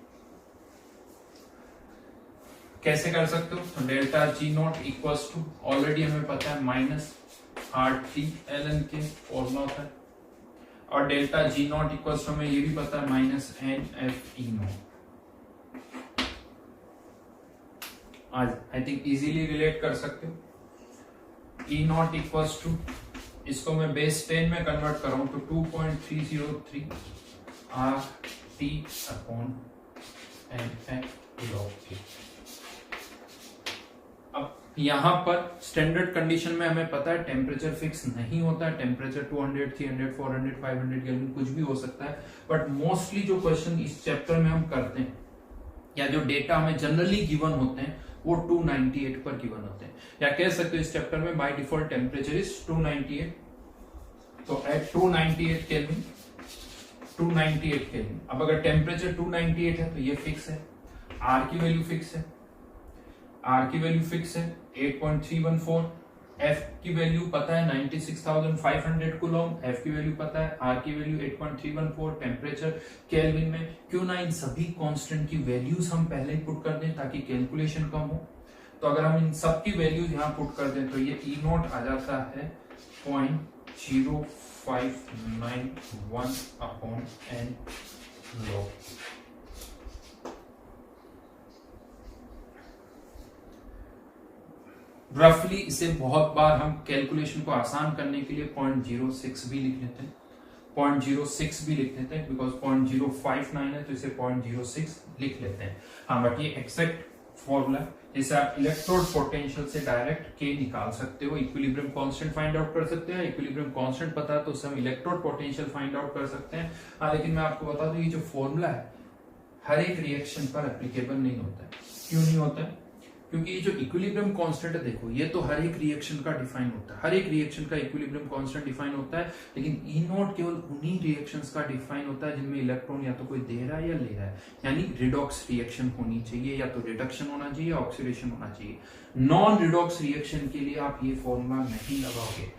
कैसे कर सकते हो? तो delta G naught equals to already हमें पता है माइनस RT ln के फॉर्मूला होता है, और delta G naught equals to हमें ये भी पता है माइनस NF E नॉट। आज आई थिंक इजीली रिलेट कर सकते हो। E नॉट इक्वल्स टू, इसको मैं बेस 10 में कन्वर्ट कर रहा हूं तो 2.303 RT upon NF log K। अब यहां पर स्टैंडर्ड कंडीशन में हमें पता है टेम्परेचर फिक्स नहीं होता है, टेम्परेचर 200, 300, 400, 500 केल्विन कुछ भी हो सकता है। बट मोस्टली जो क्वेश्चन इस चैप्टर में हम करते हैं या जो डेटा हमें जनरली गिवन होते हैं वो 298 पर गिवन होते हैं, या कह सकते हो इस चैप्टर में बाय डिफॉल्ट टेम्परेचर इज 298। तो एट 298 केल्विन, 298 केल्विन। अब अगर टेम्परेचर 298 है तो ये फिक्स है, आर की वैल्यू फिक्स है, आर की वैल्यू फिक्स है 8.314, एफ की वैल्यू पता है 96,500 कूलम, एफ की वैल्यू पता है, आर की वैल्यू 8.314, टेम्परेचर केल्विन में। क्यों ना इन सभी कांस्टेंट की वैल्यूज हम पहले ही पुट कर दें ताकि कैलकुलेशन कम हो। तो अगर हम इन सब की वैल्यूज यहाँ पुट कर दें तो ये ई नोट आ जाता है 0.0591 अपॉन एन लॉग। रफली इसे बहुत बार हम कैलकुलेशन को आसान करने के लिए 0.06 भी लिख लेते हैं, 0.06 भी लिख लेते हैं, बिकॉज 0.059 है तो इसे 0.06 लिख लेते हैं। हाँ, बट ये एक्सैक्ट फॉर्मूला जैसे आप इलेक्ट्रोड पोटेंशियल से डायरेक्ट के निकाल सकते हो, इक्विलिब्रियम कांस्टेंट फाइंड आउट कर सकते हैं। इक्विलिब्रियम कांस्टेंट पता है तो उससे हम इलेक्ट्रोड पोटेंशियल फाइंड आउट कर सकते हैं। हाँ, लेकिन मैं आपको बता दूं ये जो फॉर्मूला है हर एक रिएक्शन पर एप्लीकेबल नहीं होता है। क्यों नहीं होता है? क्योंकि ये जो इक्विलिब्रियम कांस्टेंट है, देखो ये तो हर एक रिएक्शन का डिफाइन होता है, हर एक रिएक्शन का इक्विलिब्रियम कांस्टेंट डिफाइन होता है, लेकिन ई नोट केवल उन्हीं रिएक्शंस का डिफाइन होता है जिनमें इलेक्ट्रॉन या तो कोई दे रहा है या ले रहा है। यानी रिडॉक्स रिएक्शन होनी चाहिए, या तो रिडक्शन होना चाहिए, ऑक्सीडेशन होना चाहिए। नॉन रिडॉक्स रिएक्शन के लिए आप ये फॉर्मूला नहीं लगाओगे।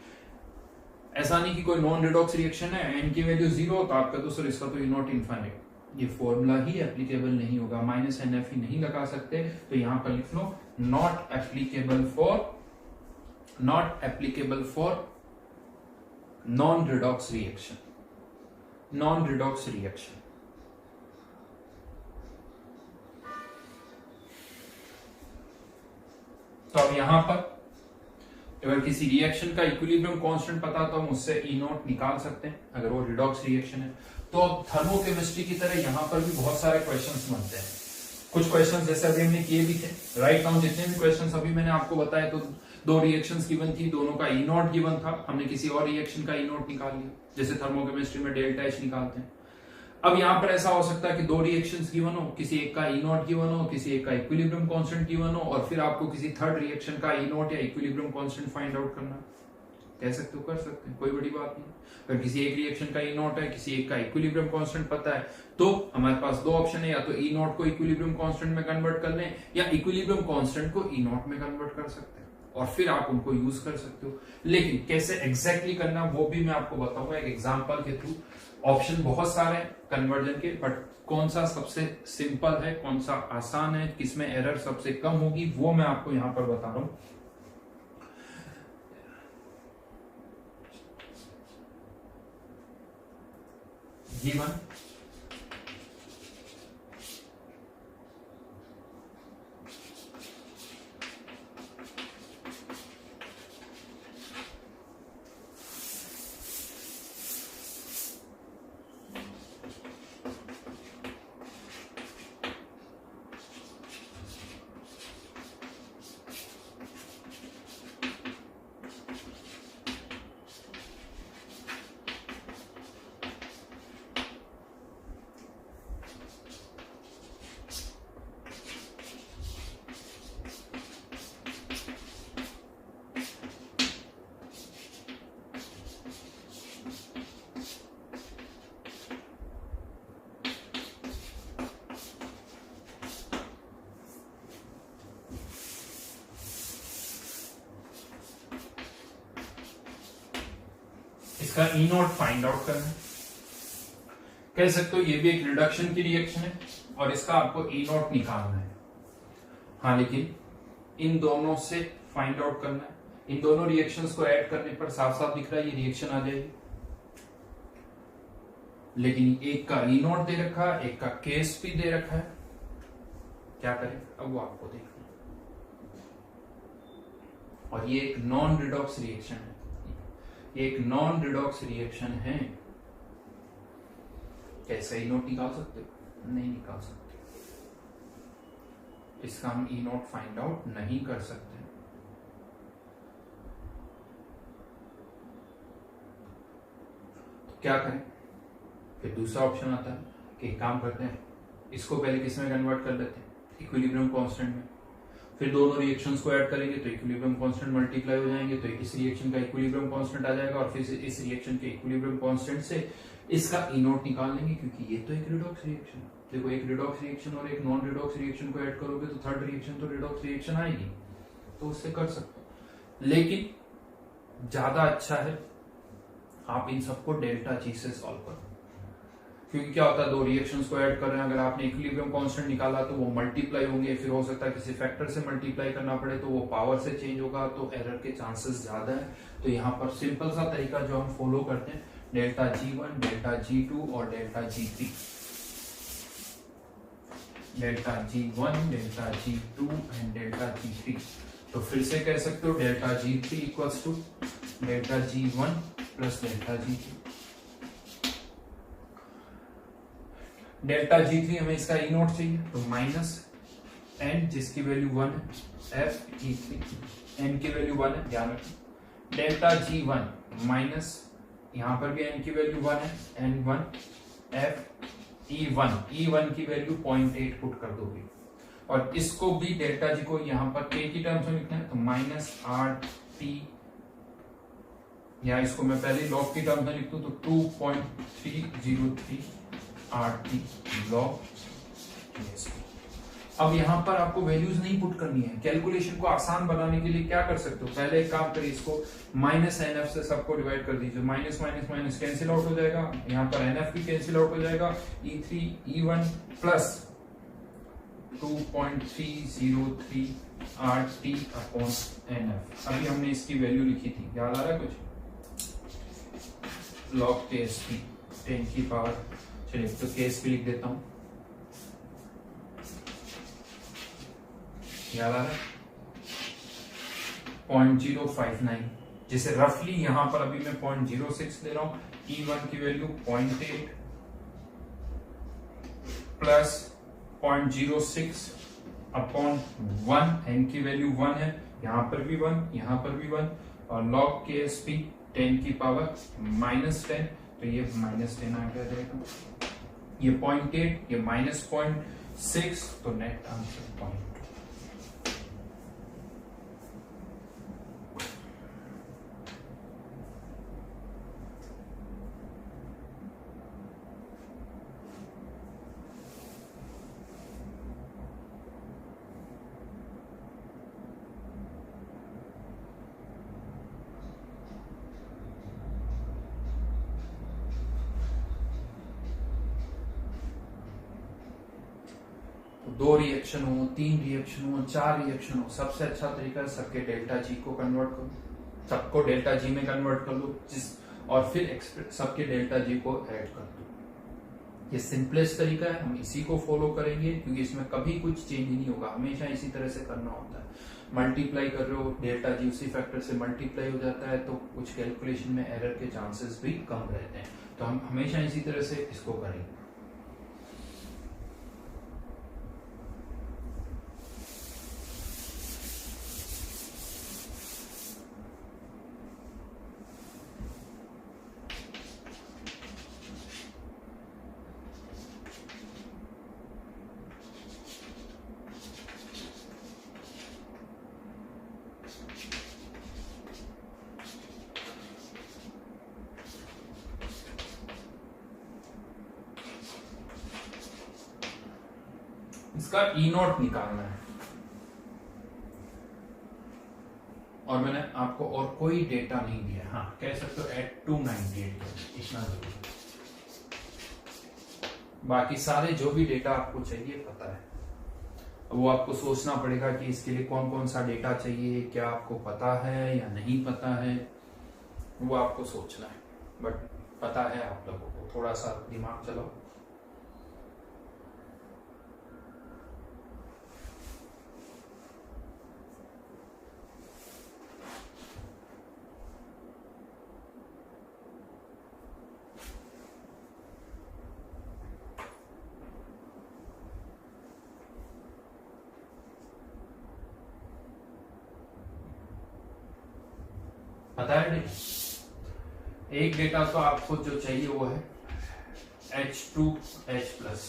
ऐसा नहीं कि कोई नॉन रिडॉक्स रिएक्शन है, एन की वैल्यू 0 तो आपका तो सर इसका तो ई नॉट इनफाइनाइट, ये फॉर्मूला ही एप्लीकेबल नहीं होगा, माइनस NF ही नहीं लगा सकते। तो यहां पर लिख लो not applicable for non redox reaction, non redox reaction. तो अब यहां पर अगर किसी रिएक्शन का इक्विलिब्रियम कांस्टेंट पता तो हम उससे ई नॉट निकाल सकते हैं अगर वो रिडॉक्स रिएक्शन है। तो अब थर्मोकेमिस्ट्री की तरह यहां पर भी बहुत सारे क्वेश्चंस बनते हैं। कुछ क्वेश्चंस जैसे अभी हमने किए भी थे, राइट नाउ जितने भी क्वेश्चंस अभी मैंने आपको बताया तो दो रिएक्शंस गिवन थी, दोनों का ई नॉट गिवन था, हमने किसी और रिएक्शन का ई नॉट निकाल लिया, जैसे थर्मोकेमिस्ट्री में डेल्टा एच निकालते हैं। अब यहां पर ऐसा हो सकता है कि दो रिएक्शंस गिवन हो, किसी एक का ई नॉट गिवन हो, किसी एक का इक्विलिब्रियम कांस्टेंट गिवन हो, और फिर आपको किसी थर्ड रिएक्शन का ई नॉट या इक्विलिब्रियम कांस्टेंट फाइंड आउट करना। कह सकते हो, कर सकते हैं, कोई बड़ी बात नहीं। अगर किसी एक रिएक्शन का ई नॉट है, किसी एक का इक्विलिब्रियम कांस्टेंट पता है, तो हमारे पास दो ऑप्शन है, या तो ई नॉट को इक्विलिब्रियम कांस्टेंट में कन्वर्ट कर लें या इक्विलिब्रियम कांस्टेंट को ई नॉट में कन्वर्ट कर सकते हैं, और फिर आप उनको यूज कर सकते हो। लेकिन कैसे एग्जैक्टली करना वो भी मैं आपको बताऊंगा एक एग्जांपल के थ्रू। ऑप्शन बहुत सारे हैं कन्वर्जन के, बट कौन सा सबसे सिंपल है, कौन सा आसान है, किसमें एरर सबसे कम होगी, वो मैं आपको यहां पर बता रहा हूं। G1 इसका ई नॉट फाइंड आउट करना है। कह सकते हो ये भी एक रिडक्शन की रिएक्शन है और इसका आपको ई नॉट निकालना है। हाँ, लेकिन इन दोनों से फाइंड आउट करना है। इन दोनों रिएक्शंस को ऐड करने पर साफ साफ दिख रहा है ये रिएक्शन आ जाएगी, लेकिन एक का ई नॉट दे रखा है, एक का केस भी दे रखा है। क्या करें अब वो आपको देखना। और ये एक नॉन रिडॉक्स रिएक्शन है, एक नॉन रिडॉक्स रिएक्शन है। कैसे ई नोट निकाल सकते हो? नहीं निकाल सकते। इसका हम ई नोट फाइंड आउट नहीं कर सकते। तो क्या करें? फिर दूसरा ऑप्शन आता है कि एक काम करते हैं, इसको पहले किस में कन्वर्ट कर लेते हैं, इक्विलिब्रियम कांस्टेंट में। फिर दोनों रिएक्शंस को ऐड करेंगे तो इक्विलिब्रियम कांस्टेंट मल्टीप्लाई हो जाएंगे, तो इस रिएक्शन का इक्विलिब्रियम कांस्टेंट आ जाएगा और फिर इस रिएक्शन के इक्विलिब्रियम कांस्टेंट से इसका ई नोट निकाल लेंगे, क्योंकि ये तो एक रिडॉक्स रिएक्शन है। देखो, एक रिडॉक्स रिएक्शन और एक नॉन रिडॉक्स रिएक्शन को ऐड करोगे तो थर्ड रिएक्शन तो रिडॉक्स रिएक्शन आएगी, तो उससे कर सकते हो। लेकिन ज्यादा अच्छा है आप इन सबको डेल्टा जी से सॉल्व करो, क्योंकि क्या होता है दो रिएक्शंस को ऐड कर रहे हैं, अगर आपने इक्विलिब्रियम कांस्टेंट निकाला तो वो मल्टीप्लाई होंगे, फिर हो सकता है किसी फैक्टर से मल्टीप्लाई करना पड़े तो वो पावर से चेंज होगा, तो एरर के चांसेस ज्यादा है। तो यहाँ पर सिंपल सा तरीका जो हम फॉलो करते हैं, डेल्टा G1, डेल्टा G2 और delta G3। Delta G1, delta G2 and delta G3। तो फिर से कह सकते हो delta G3 equals to delta G1 plus delta G2। Delta G3 हमें इसका ई नोट चाहिए, तो माइनस एन जिसकी वैल्यू 1 है, एफ E3 एन की वैल्यू 1 है, ध्यान रखें। डेल्टा G1 माइनस यहां पर भी एन की वैल्यू 1 है, N1 एफ E1 की वैल्यू 0.8 पुट कर दोगे, और इसको भी डेल्टा जी को यहां पर के की टर्म्स में लिखना है, तो माइनस RT, या इसको मैं पहले लॉग की टर्म्स में लिख दूं तो 2.303 RT लॉग। अब यहां पर आपको वैल्यूज नहीं पुट करनी है, कैलकुलेशन को आसान बनाने के लिए क्या कर सकते हो, पहले एक काम करिए, इसको माइनस NF से सबको डिवाइड कर दीजिए, minus minus minus cancel out हो जाएगा, यहां पर NF भी कैंसिल आउट हो जाएगा, E3 E1 plus 2.303 RT upon NF। अभी हमने इसकी वैल्यू लिखी थी, याद आ रहा है कुछ, लॉग KSP 10 की पावर, चलिए तो KSP लिख देता हूं, याद आ रहा है 0.059, जिसे रफली यहां पर अभी मैं 0.06 ले रहा हूं। E1 की वैल्यू 0.8 प्लस 0.06 अपॉन 1, एन की वैल्यू 1 है, यहां पर भी 1, यहां पर भी 1, और लॉग KSP 10 की पावर -10, तो ये -10 आ जाएगा, ये 0.8, ये -0.6, तो नेट आंसर 0.2। दो रिएक्शन हो, 3 रिएक्शन हो, 4 रिएक्शन हो, सबसे अच्छा तरीका है सबके डेल्टा जी को कन्वर्ट करो, सबको डेल्टा जी में कन्वर्ट कर लो, और फिर सबके डेल्टा जी को ऐड कर दो। ये सिंपलेस्ट तरीका है, हम इसी को फॉलो करेंगे क्योंकि इसमें कभी कुछ चेंज नहीं होगा, हमेशा इसी तरह से करना होता है। मल्टीप्लाई कर रहे हो, डेल्टा जी उसी फैक्टर से मल्टीप्लाई हो जाता है, तो कुछ कैलकुलेशन में एरर के चांसेस भी कम रहते हैं। तो हम हमेशा इसी तरह से इसको करेंगे। इसका ई नॉट निकालना है, और मैंने आपको और कोई डेटा नहीं दिया। हाँ, कह सकते हो एट 298 इतना जरूर, बाकी सारे जो भी डेटा आपको चाहिए पता है। वो आपको सोचना पड़ेगा कि इसके लिए कौन कौन सा डेटा चाहिए, क्या आपको पता है या नहीं पता है, वो आपको सोचना है। बट पता है आप लोगों को, थोड़ा सा दिमाग चलाओ। पता है डेटा, एक डेटा तो आपको जो चाहिए वो है H2H+,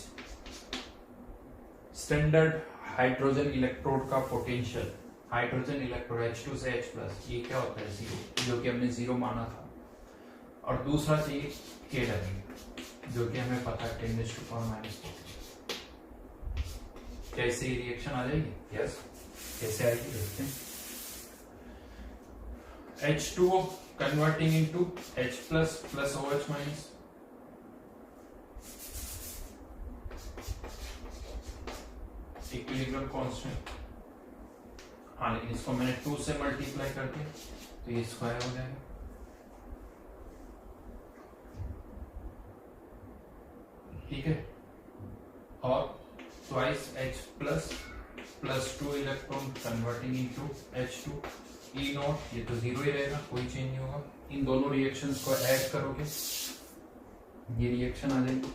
स्टैंडर्ड हाइड्रोजन इलेक्ट्रोड का पोटेंशियल। हाइड्रोजन इलेक्ट्रोड H2 से H+, ये क्या होता है? जीरो, जो कि हमने जीरो माना था। और दूसरा चाहिए KW, जो कि हमें पता है 10⁻⁻⁴। क्या इससे रिएक्शन आ जाएगी? यस। कैसे आएगी देखते हैं। H2O converting into H plus OH minus, equilibrium constant. हाँ, लेकिन इसको मैंने 2 से मल्टीप्लाई कर दिया तो ये स्क्वायर हो जाएगा। ठीक है, और twice H plus 2 electron converting into H2 E not, ये तो जीरो ही रहेगा, कोई चेंज नहीं होगा। इन दोनों रिएक्शंस को ऐड करोगे, ये रिएक्शन आ जाएगी,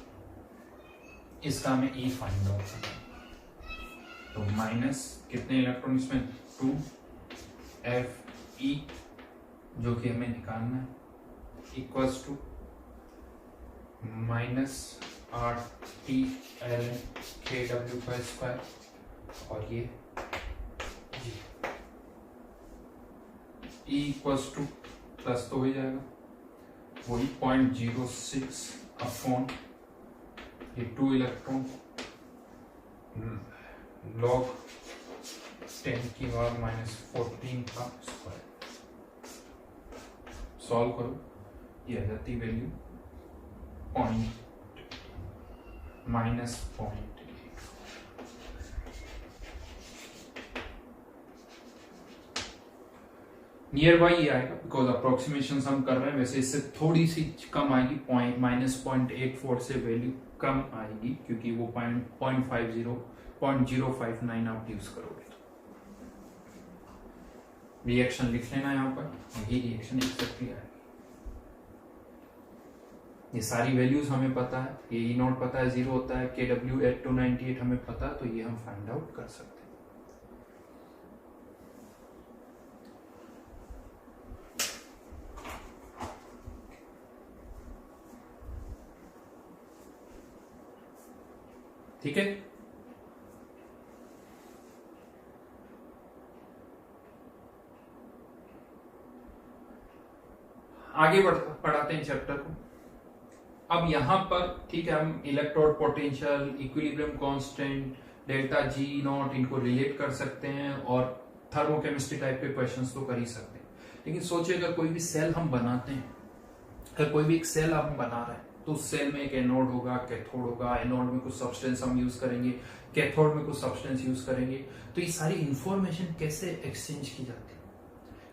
इसका हमें ई फाइंड आउट करना है। तो माइनस कितने इलेक्ट्रॉन इसमें? 2Fe, जो कि हमें निकालना है, इक्वल्स टू -8T KW का स्क्वायर, और ये E इक्वल्स टू प्लस तो हो जाएगा वही 0.06 अपॉन ये 2 इलेक्ट्रॉन log 10 की पावर -14 का स्क्वायर। सॉल्व करो, ये आ जाती वैल्यू -0.8। नियर बाई ये आएगा, बिकॉज अप्रोक्सीमेशन हम कर रहे हैं। वैसे इससे थोड़ी सी कम आएगी, -0.84 से वैल्यू कम आएगी, क्योंकि वो 0.059 आप यूज करोगे। रिएक्शन लिख लेना यहाँ पर, यही रिएक्शन एग्जैक्टली आएगी। ये सारी वैल्यूज हमें पता है, ये ई नॉट पता है, जीरो होता है, KW at 298 हमें पता है, तो ये हम फाइंड आउट कर सकते हैं। ठीक है, आगे पढ़ाते हैं चैप्टर को। अब यहां पर ठीक है, हम electrode potential, equilibrium constant, delta G not, इनको रिलेट कर सकते हैं, और थर्मोकेमिस्ट्री टाइप के क्वेश्चंस तो कर ही सकते हैं। लेकिन सोचिए, अगर कोई भी सेल हम बनाते हैं, अगर कोई भी एक सेल हम बना रहे हैं, तो उस सेल में एक एनोड होगा, कैथोड होगा, एनोड में कुछ सब्सटेंस हम यूज करेंगे, कैथोड में कुछ सब्सटेंस यूज करेंगे। तो ये सारी इंफॉर्मेशन कैसे एक्सचेंज की जाती है?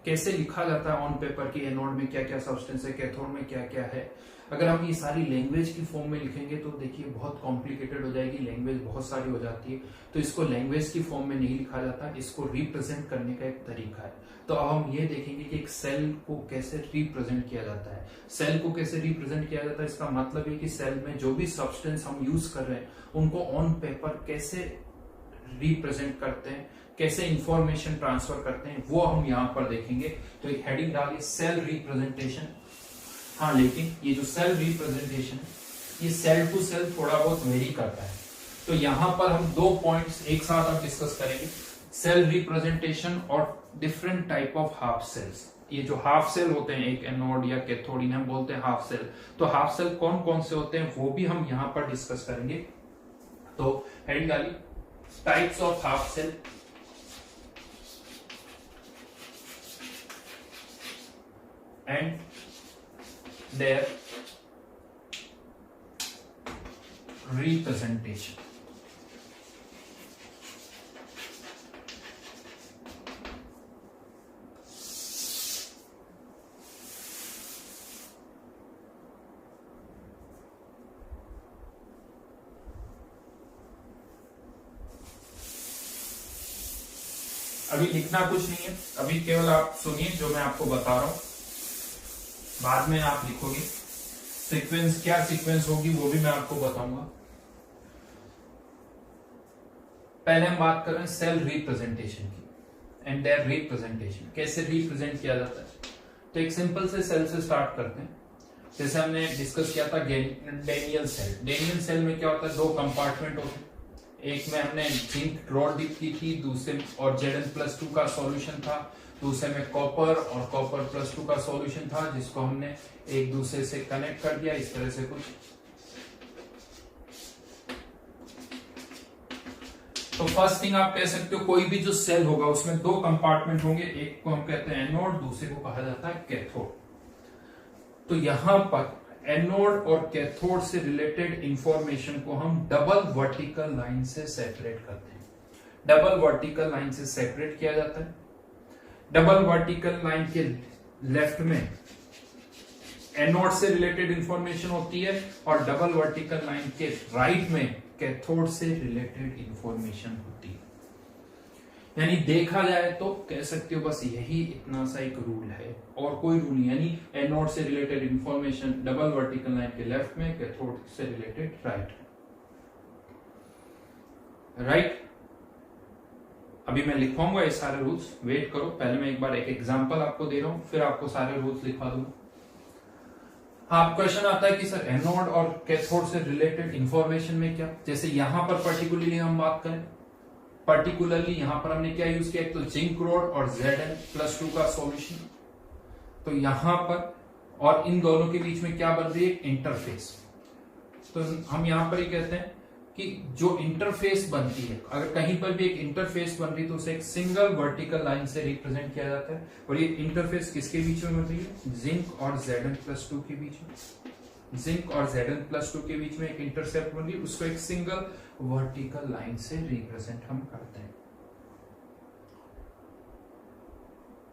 कैसे लिखा जाता है ऑन पेपर की एनोड में क्या क्या सब्सटेंस है, कैथोड में क्या क्या है। अगर हम ये सारी लैंग्वेज की फॉर्म में लिखेंगे तो देखिए बहुत कॉम्प्लिकेटेड हो जाएगी, लैंग्वेज बहुत सारी हो जाती है। तो इसको लैंग्वेज की फॉर्म में नहीं लिखा जाता, इसको रिप्रेजेंट करने का एक तरीका है। तो अब हम ये देखेंगे कि एक सेल को कैसे रिप्रेजेंट किया जाता है। सेल को कैसे रिप्रेजेंट किया जाता है, इसका मतलब है कि सेल में जो भी सब्सटेंस हम यूज कर रहे हैं उनको ऑन पेपर कैसे रिप्रेजेंट करते हैं, कैसे इंफॉर्मेशन ट्रांसफर करते हैं, वो हम यहाँ पर देखेंगे। तो एक हेडिंग डालिए सेल रिप्रेजेंटेशन। हाँ, लेकिन ये जो सेल रिप्रेजेंटेशन है ये सेल टू सेल थोड़ा बहुत वेरी करता है। तो यहाँ पर हम 2 पॉइंट्स एक साथ अब डिस्कस करेंगे, सेल रिप्रेजेंटेशन और different type of half cells. ये जो हाफ सेल होते हैं, एक एनोड या कैथोड, इन्हें हम बोलते हैं हाफ सेल। तो हाफ सेल कौन कौन से होते हैं वो भी हम यहाँ पर डिस्कस करेंगे। तो हेडिंग डालिए types of half cell and their representation. अभी लिखना कुछ नहीं है, अभी केवल आप सुनिए जो मैं आपको बता रहा हूं, बाद में आप लिखोगे। सीक्वेंस क्या सीक्वेंस होगी वो भी मैं आपको बताऊंगा। पहले हम बात कर रहे हैं सेल रिप्रेजेंटेशन की एंड देयर रिप्रेजेंटेशन, कैसे रिप्रेजेंट किया जाता है। तो एक सिंपल से सेल से स्टार्ट करते हैं। जैसे हमने डिस्कस किया था डेनियल सेल। डेनियल सेल में क्या होता है, 2 कंपार्टमेंट होते हैं। एक में हमने जिंक रॉड डिप की थी, दूसरे और Zn+2 का सॉल्यूशन था, दूसरे में कॉपर और कॉपर+2 का सॉल्यूशन था, जिसको हमने एक दूसरे से कनेक्ट कर दिया इस तरह से कुछ। तो फर्स्ट थिंग आप कह सकते हो कोई भी जो सेल होगा उसमें 2 कंपार्टमेंट होंगे, एक को हम कहते हैं एनोड, दूसरे को कहा जाता है कैथोड। तो यहां पर एनोड और कैथोड से रिलेटेड इंफॉर्मेशन को हम डबल वर्टिकल लाइन से सेपरेट करते हैं। डबल वर्टिकल लाइन से सेपरेट किया जाता है। डबल वर्टिकल लाइन के लेफ्ट में एनोड से रिलेटेड इंफॉर्मेशन होती है और डबल वर्टिकल लाइन के राइट में कैथोड से रिलेटेड इंफॉर्मेशन होती है। यानी देखा जाए तो कह सकते हो बस यही इतना सा एक रूल है और कोई रूल नहीं। यानी एनोड से related information double vertical line के लेफ्ट में, कैथोड से रिलेटेड राइट। अभी मैं लिखवाऊंगा ये सारे रूल्स, वेट करो। पहले मैं एक बार एक एग्जांपल आपको दे रहा हूं, फिर आपको सारे रूल्स लिखवा दूंगा। हाँ, क्वेश्चन आता है कि सर एनोड और कैथोड से रिलेटेड इंफॉर्मेशन में क्या, जैसे यहां पर पर्टिकुलरली हम बात करें, पर्टिकुलरली यहां पर हमने क्या यूज किया, एक तो जिंक रॉड और Zn+2 का सॉल्यूशन। तो यहां पर और इन दोनों के बीच में क्या बन रही है, इंटरफेस। तो हम यहां पर ही कहते हैं कि जो इंटरफेस बनती है, अगर कहीं पर भी एक इंटरफेस बन रही है तो उसे एक सिंगल वर्टिकल लाइन से रिप्रेजेंट किया जाता है। और ये इंटरफेस किसके बीच में बन रही है, जिंक और Zn+2 के बीच में। जिंक और Zn+2 के बीच में एक इंटरसेप्ट बन रही है, उसको एक सिंगल वर्टिकल लाइन से रिप्रेजेंट हम करते हैं।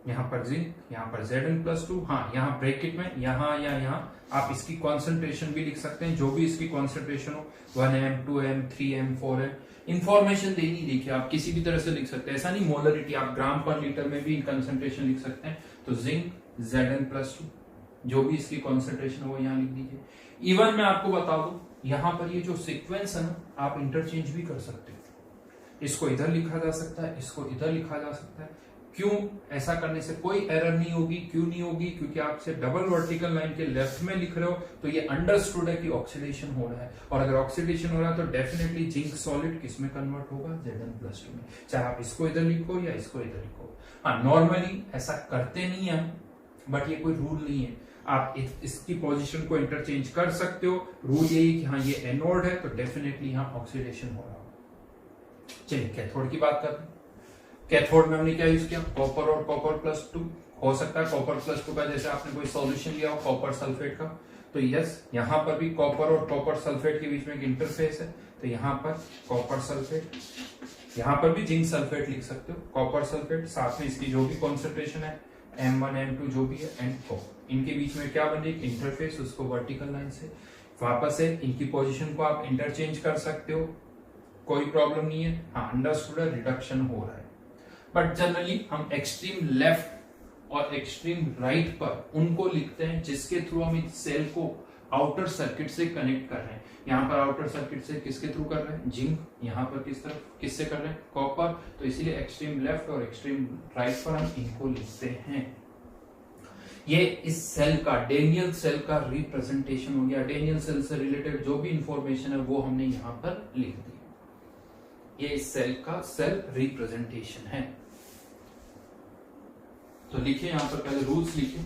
यहां पर जिंक, यहां पर Zn+2, हाँ यहाँ ब्रैकेट में यहाँ या यहाँ आप इसकी कॉन्सेंट्रेशन भी लिख सकते हैं, जो भी इसकी कॉन्सेंट्रेशन हो, 1m 2m 3m 4m। Information देनी देखिए आप किसी भी तरह से लिख सकते हैं, ऐसा नहीं मोलरिटी, आप ग्राम पर लीटर में भी कंसेंट्रेशन लिख सकते हैं। तो जिंक Zn+2, जो भी इसकी कॉन्सेंट्रेशन हो यहाँ लिख दीजिए। इवन मैं आपको बता दूं, यहाँ पर ये जो सीक्वेंस है ना, आप इंटरचेंज भी कर सकते हो। इसको इधर लिखा जा सकता है, इसको इधर लिखा जा सकता है। क्यों? ऐसा करने से कोई एरर नहीं होगी। क्यों नहीं होगी? क्योंकि आप से डबल वर्टिकल लाइन के लेफ्ट में लिख रहे हो तो ये अंडरस्टूड है कि ऑक्सीडेशन हो रहा है, और अगर ऑक्सीडेशन हो रहा है तो डेफिनेटली जिंक सॉलिड किस में कन्वर्ट होगा, Zn+2 में। चाहे आप इसको इधर लिखो या इसको इधर लिखो। हाँ, नॉर्मली ऐसा करते नहीं है, बट ये कोई रूल नहीं है। आप इसकी पोजीशन को इंटरचेंज कर सकते हो। रूल यही कि हाँ ये एनोड है तो डेफिनेटली यहाँ ऑक्सीडेशन हो रहा होगा। चलिए कैथोड की बात करते हैं। कैथोड में हमने क्या यूज किया, कॉपर और कॉपर+2। हो सकता है कॉपर+2 का जैसे आपने कोई सॉल्यूशन लिया हो कॉपर सल्फेट का, तो यस यहाँ पर भी कॉपर और कॉपर सल्फेट के बीच में एक इंटरफेस है। तो यहाँ पर कॉपर सल्फेट, यहाँ पर भी जिंक सल्फेट लिख सकते हो, कॉपर सल्फेट, साथ में इसकी जो भी कॉन्सेंट्रेशन है M1 M2 जो भी है एंड O, इनके बीच में क्या बने इंटरफेस, उसको वर्टिकल लाइन से वापस है इनकी पोजीशन को आप इंटरचेंज कर सकते हो, कोई प्रॉब्लम नहीं है। हाँ अंडरस्टूड है, रिडक्शन हो रहा है, बट जनरली हम एक्सट्रीम लेफ्ट और एक्सट्रीम राइट पर उनको लिखते हैं जिसके थ्रू हम इस सेल को आउटर सर्किट से कनेक्ट कर रहे हैं। यहाँ पर आउटर सर्किट से किसके थ्रू कर रहे हैं, जिंक, यहाँ पर किस तरफ किससे कर रहे हैं, कॉपर, तो इसीलिए एक्सट्रीम लेफ्ट और एक्सट्रीम राइट पर हम इनको लिखते हैं। ये इस सेल का डेनियल सेल का रिप्रेजेंटेशन हो गया। डेनियल सेल से रिलेटेड जो भी इंफॉर्मेशन है वो हमने यहाँ पर लिख दी। ये इस सेल का सेल रिप्रेजेंटेशन है। तो लिखिए यहां पर पहले रूल्स लिखिए।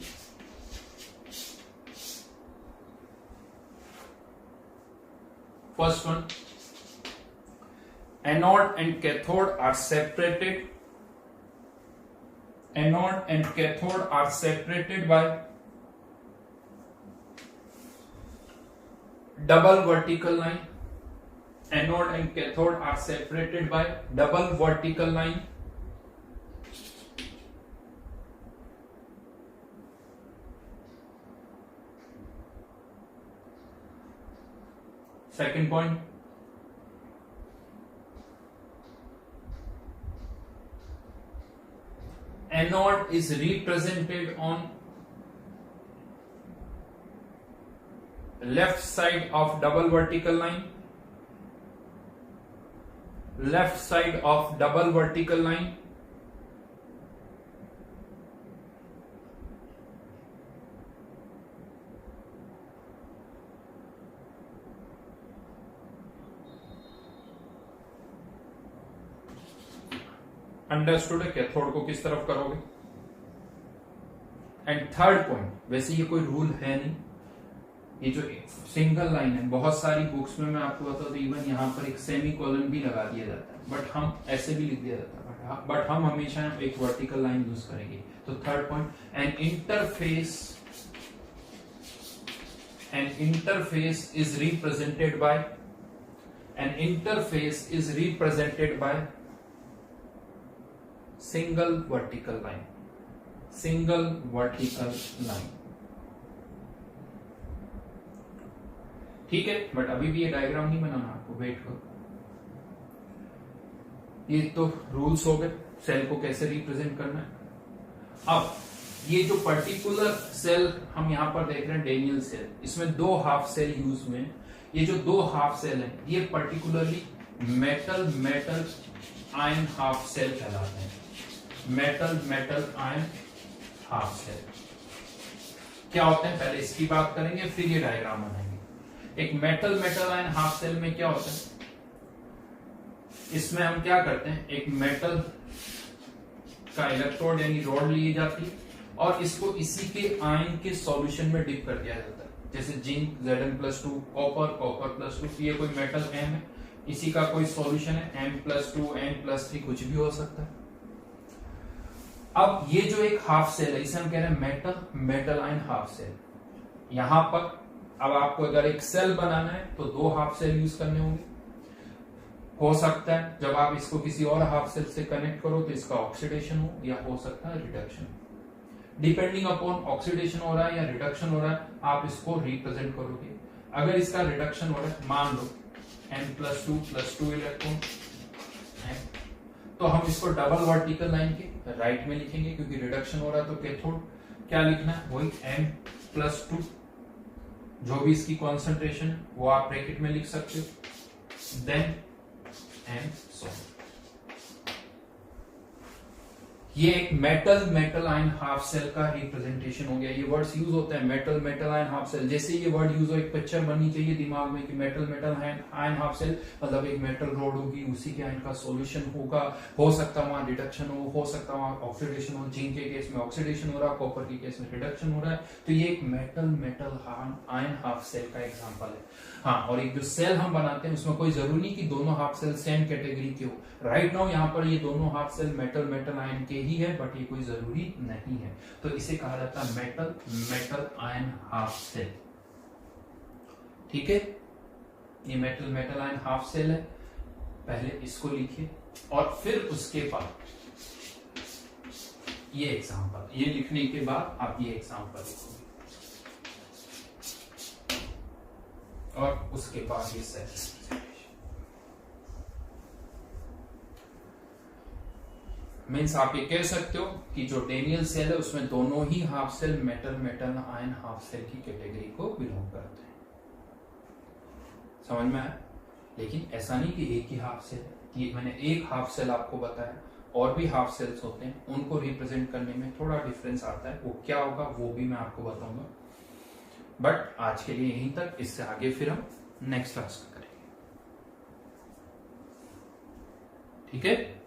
First one, anode and cathode are separated, anode and cathode are separated by double vertical line, anode and cathode are separated by double vertical line. Second point, anode is represented on left side of double vertical line, left side of double vertical line, understood है। Cathode को किस तरफ करोगे। And third point, वैसे ये कोई rule है नहीं, ये जो सिंगल लाइन है बहुत सारी बुक्स में मैं आपको बता दूं इवन यहाँ पर एक सेमी कोलन भी लगा दिया जाता है, बट हम ऐसे भी लिख दिया जाता है, बट हम हमेशा एक वर्टिकल लाइन यूज करेंगे। तो third point, N interface is represented by single vertical line, single vertical line. ठीक है, बट अभी भी ये डायग्राम नहीं बनाना आपको, वेट करो। ये तो रूल्स हो गए सेल को कैसे रिप्रेजेंट करना है। अब ये जो पर्टिकुलर सेल हम यहां पर देख रहे हैं डेनियल सेल, इसमें दो हाफ सेल यूज हुए हैं। ये जो दो हाफ सेल है ये particularly metal ion half cell कहलाते हैं। मेटल आयन हाफ सेल क्या होते हैं पहले इसकी बात करेंगे, फिर ये डायग्राम बनाएंगे। एक मेटल आयन हाफ सेल में क्या होता है, इसमें हम क्या करते हैं, एक मेटल का इलेक्ट्रोड यानी रॉड ली जाती है और इसको इसी के आयन के सॉल्यूशन में डिप कर दिया जाता है। जैसे जिंक Zn+2, कॉपर+2, ये कोई मेटल M है, इसी का कोई सॉल्यूशन है M+2, N+3, कुछ भी हो सकता है। अब ये जो एक हाफ सेल है इसे हम कह रहे हैं मेटल आयन हाफ सेल। यहां पर अब आपको अगर एक सेल बनाना है तो दो हाफ सेल यूज करने होंगे। हो सकता है जब आप इसको किसी और हाफ सेल से कनेक्ट करो तो इसका ऑक्सीडेशन हो, या हो सकता है रिडक्शन। डिपेंडिंग अपॉन ऑक्सीडेशन हो रहा है या रिडक्शन हो रहा है, आप इसको रिप्रेजेंट करोगे। अगर इसका रिडक्शन हो रहा है, मान लो N+2+2 इलेक्ट्रॉन, तो हम इसको डबल वर्टिकल लाइन के राइट में लिखेंगे, क्योंकि रिडक्शन हो रहा है। तो कैथोड क्या लिखना है, वही M+2, जो भी इसकी कॉन्सेंट्रेशन है वो आप ब्रैकेट में लिख सकते हो, देन एंड सो। ये एक मेटल आयन हाफ सेल का रिप्रेजेंटेशन हो गया। ये वर्ड्स यूज होते हैं मेटल आयन हाफ सेल। जैसे ये वर्ड यूज हो, एक पिक्चर बननी चाहिए दिमाग में कि मेटल आयन हाफ सेल मतलब एक मेटल रॉड होगी, उसी के आयन का सॉल्यूशन होगा। हो सकता है वहां रिडक्शन हो सकता है वहां ऑक्सीडेशन हो। जिंक के केस में ऑक्सीडेशन हो रहा है, कॉपर के केस में रिडक्शन हो रहा है। तो ये एक मेटल आयन हाफ सेल का एग्जाम्पल है। हाँ, और एक जो सेल हम बनाते हैं उसमें कोई जरूरी नहीं कि दोनों हाफ सेल सेम कैटेगरी के हो। राइट नाउ यहाँ पर ये दोनों हाफ सेल मेटल आयन के ही है, बट ये कोई जरूरी नहीं है। तो इसे कहा जाता है मेटल आयन हाफ सेल। ठीक है, ये मेटल आयन हाफ सेल है। पहले इसको लिखिए और फिर उसके बाद ये एग्जांपल, ये लिखने के बाद आप ये एग्जांपल लिखोगे और उसके बाद ये सेल। मीन्स आप ये कह सकते हो कि जो डेनियल सेल है उसमें दोनों ही half cell metal metal ion half cell की कैटेगरी को बिलोंग करते हैं। समझ में आया? लेकिन ऐसा नहीं कि एक ही हाफ सेल है। ये मैंने एक हाफ सेल आपको बताया, और भी हाफ सेल्स होते हैं, उनको रिप्रेजेंट करने में थोड़ा डिफरेंस आता है। वो क्या होगा वो भी मैं आपको बताऊंगा। बट आज के लिए यहीं तक, इससे आगे फिर हम नेक्स्ट क्लास में करेंगे। ठीक है।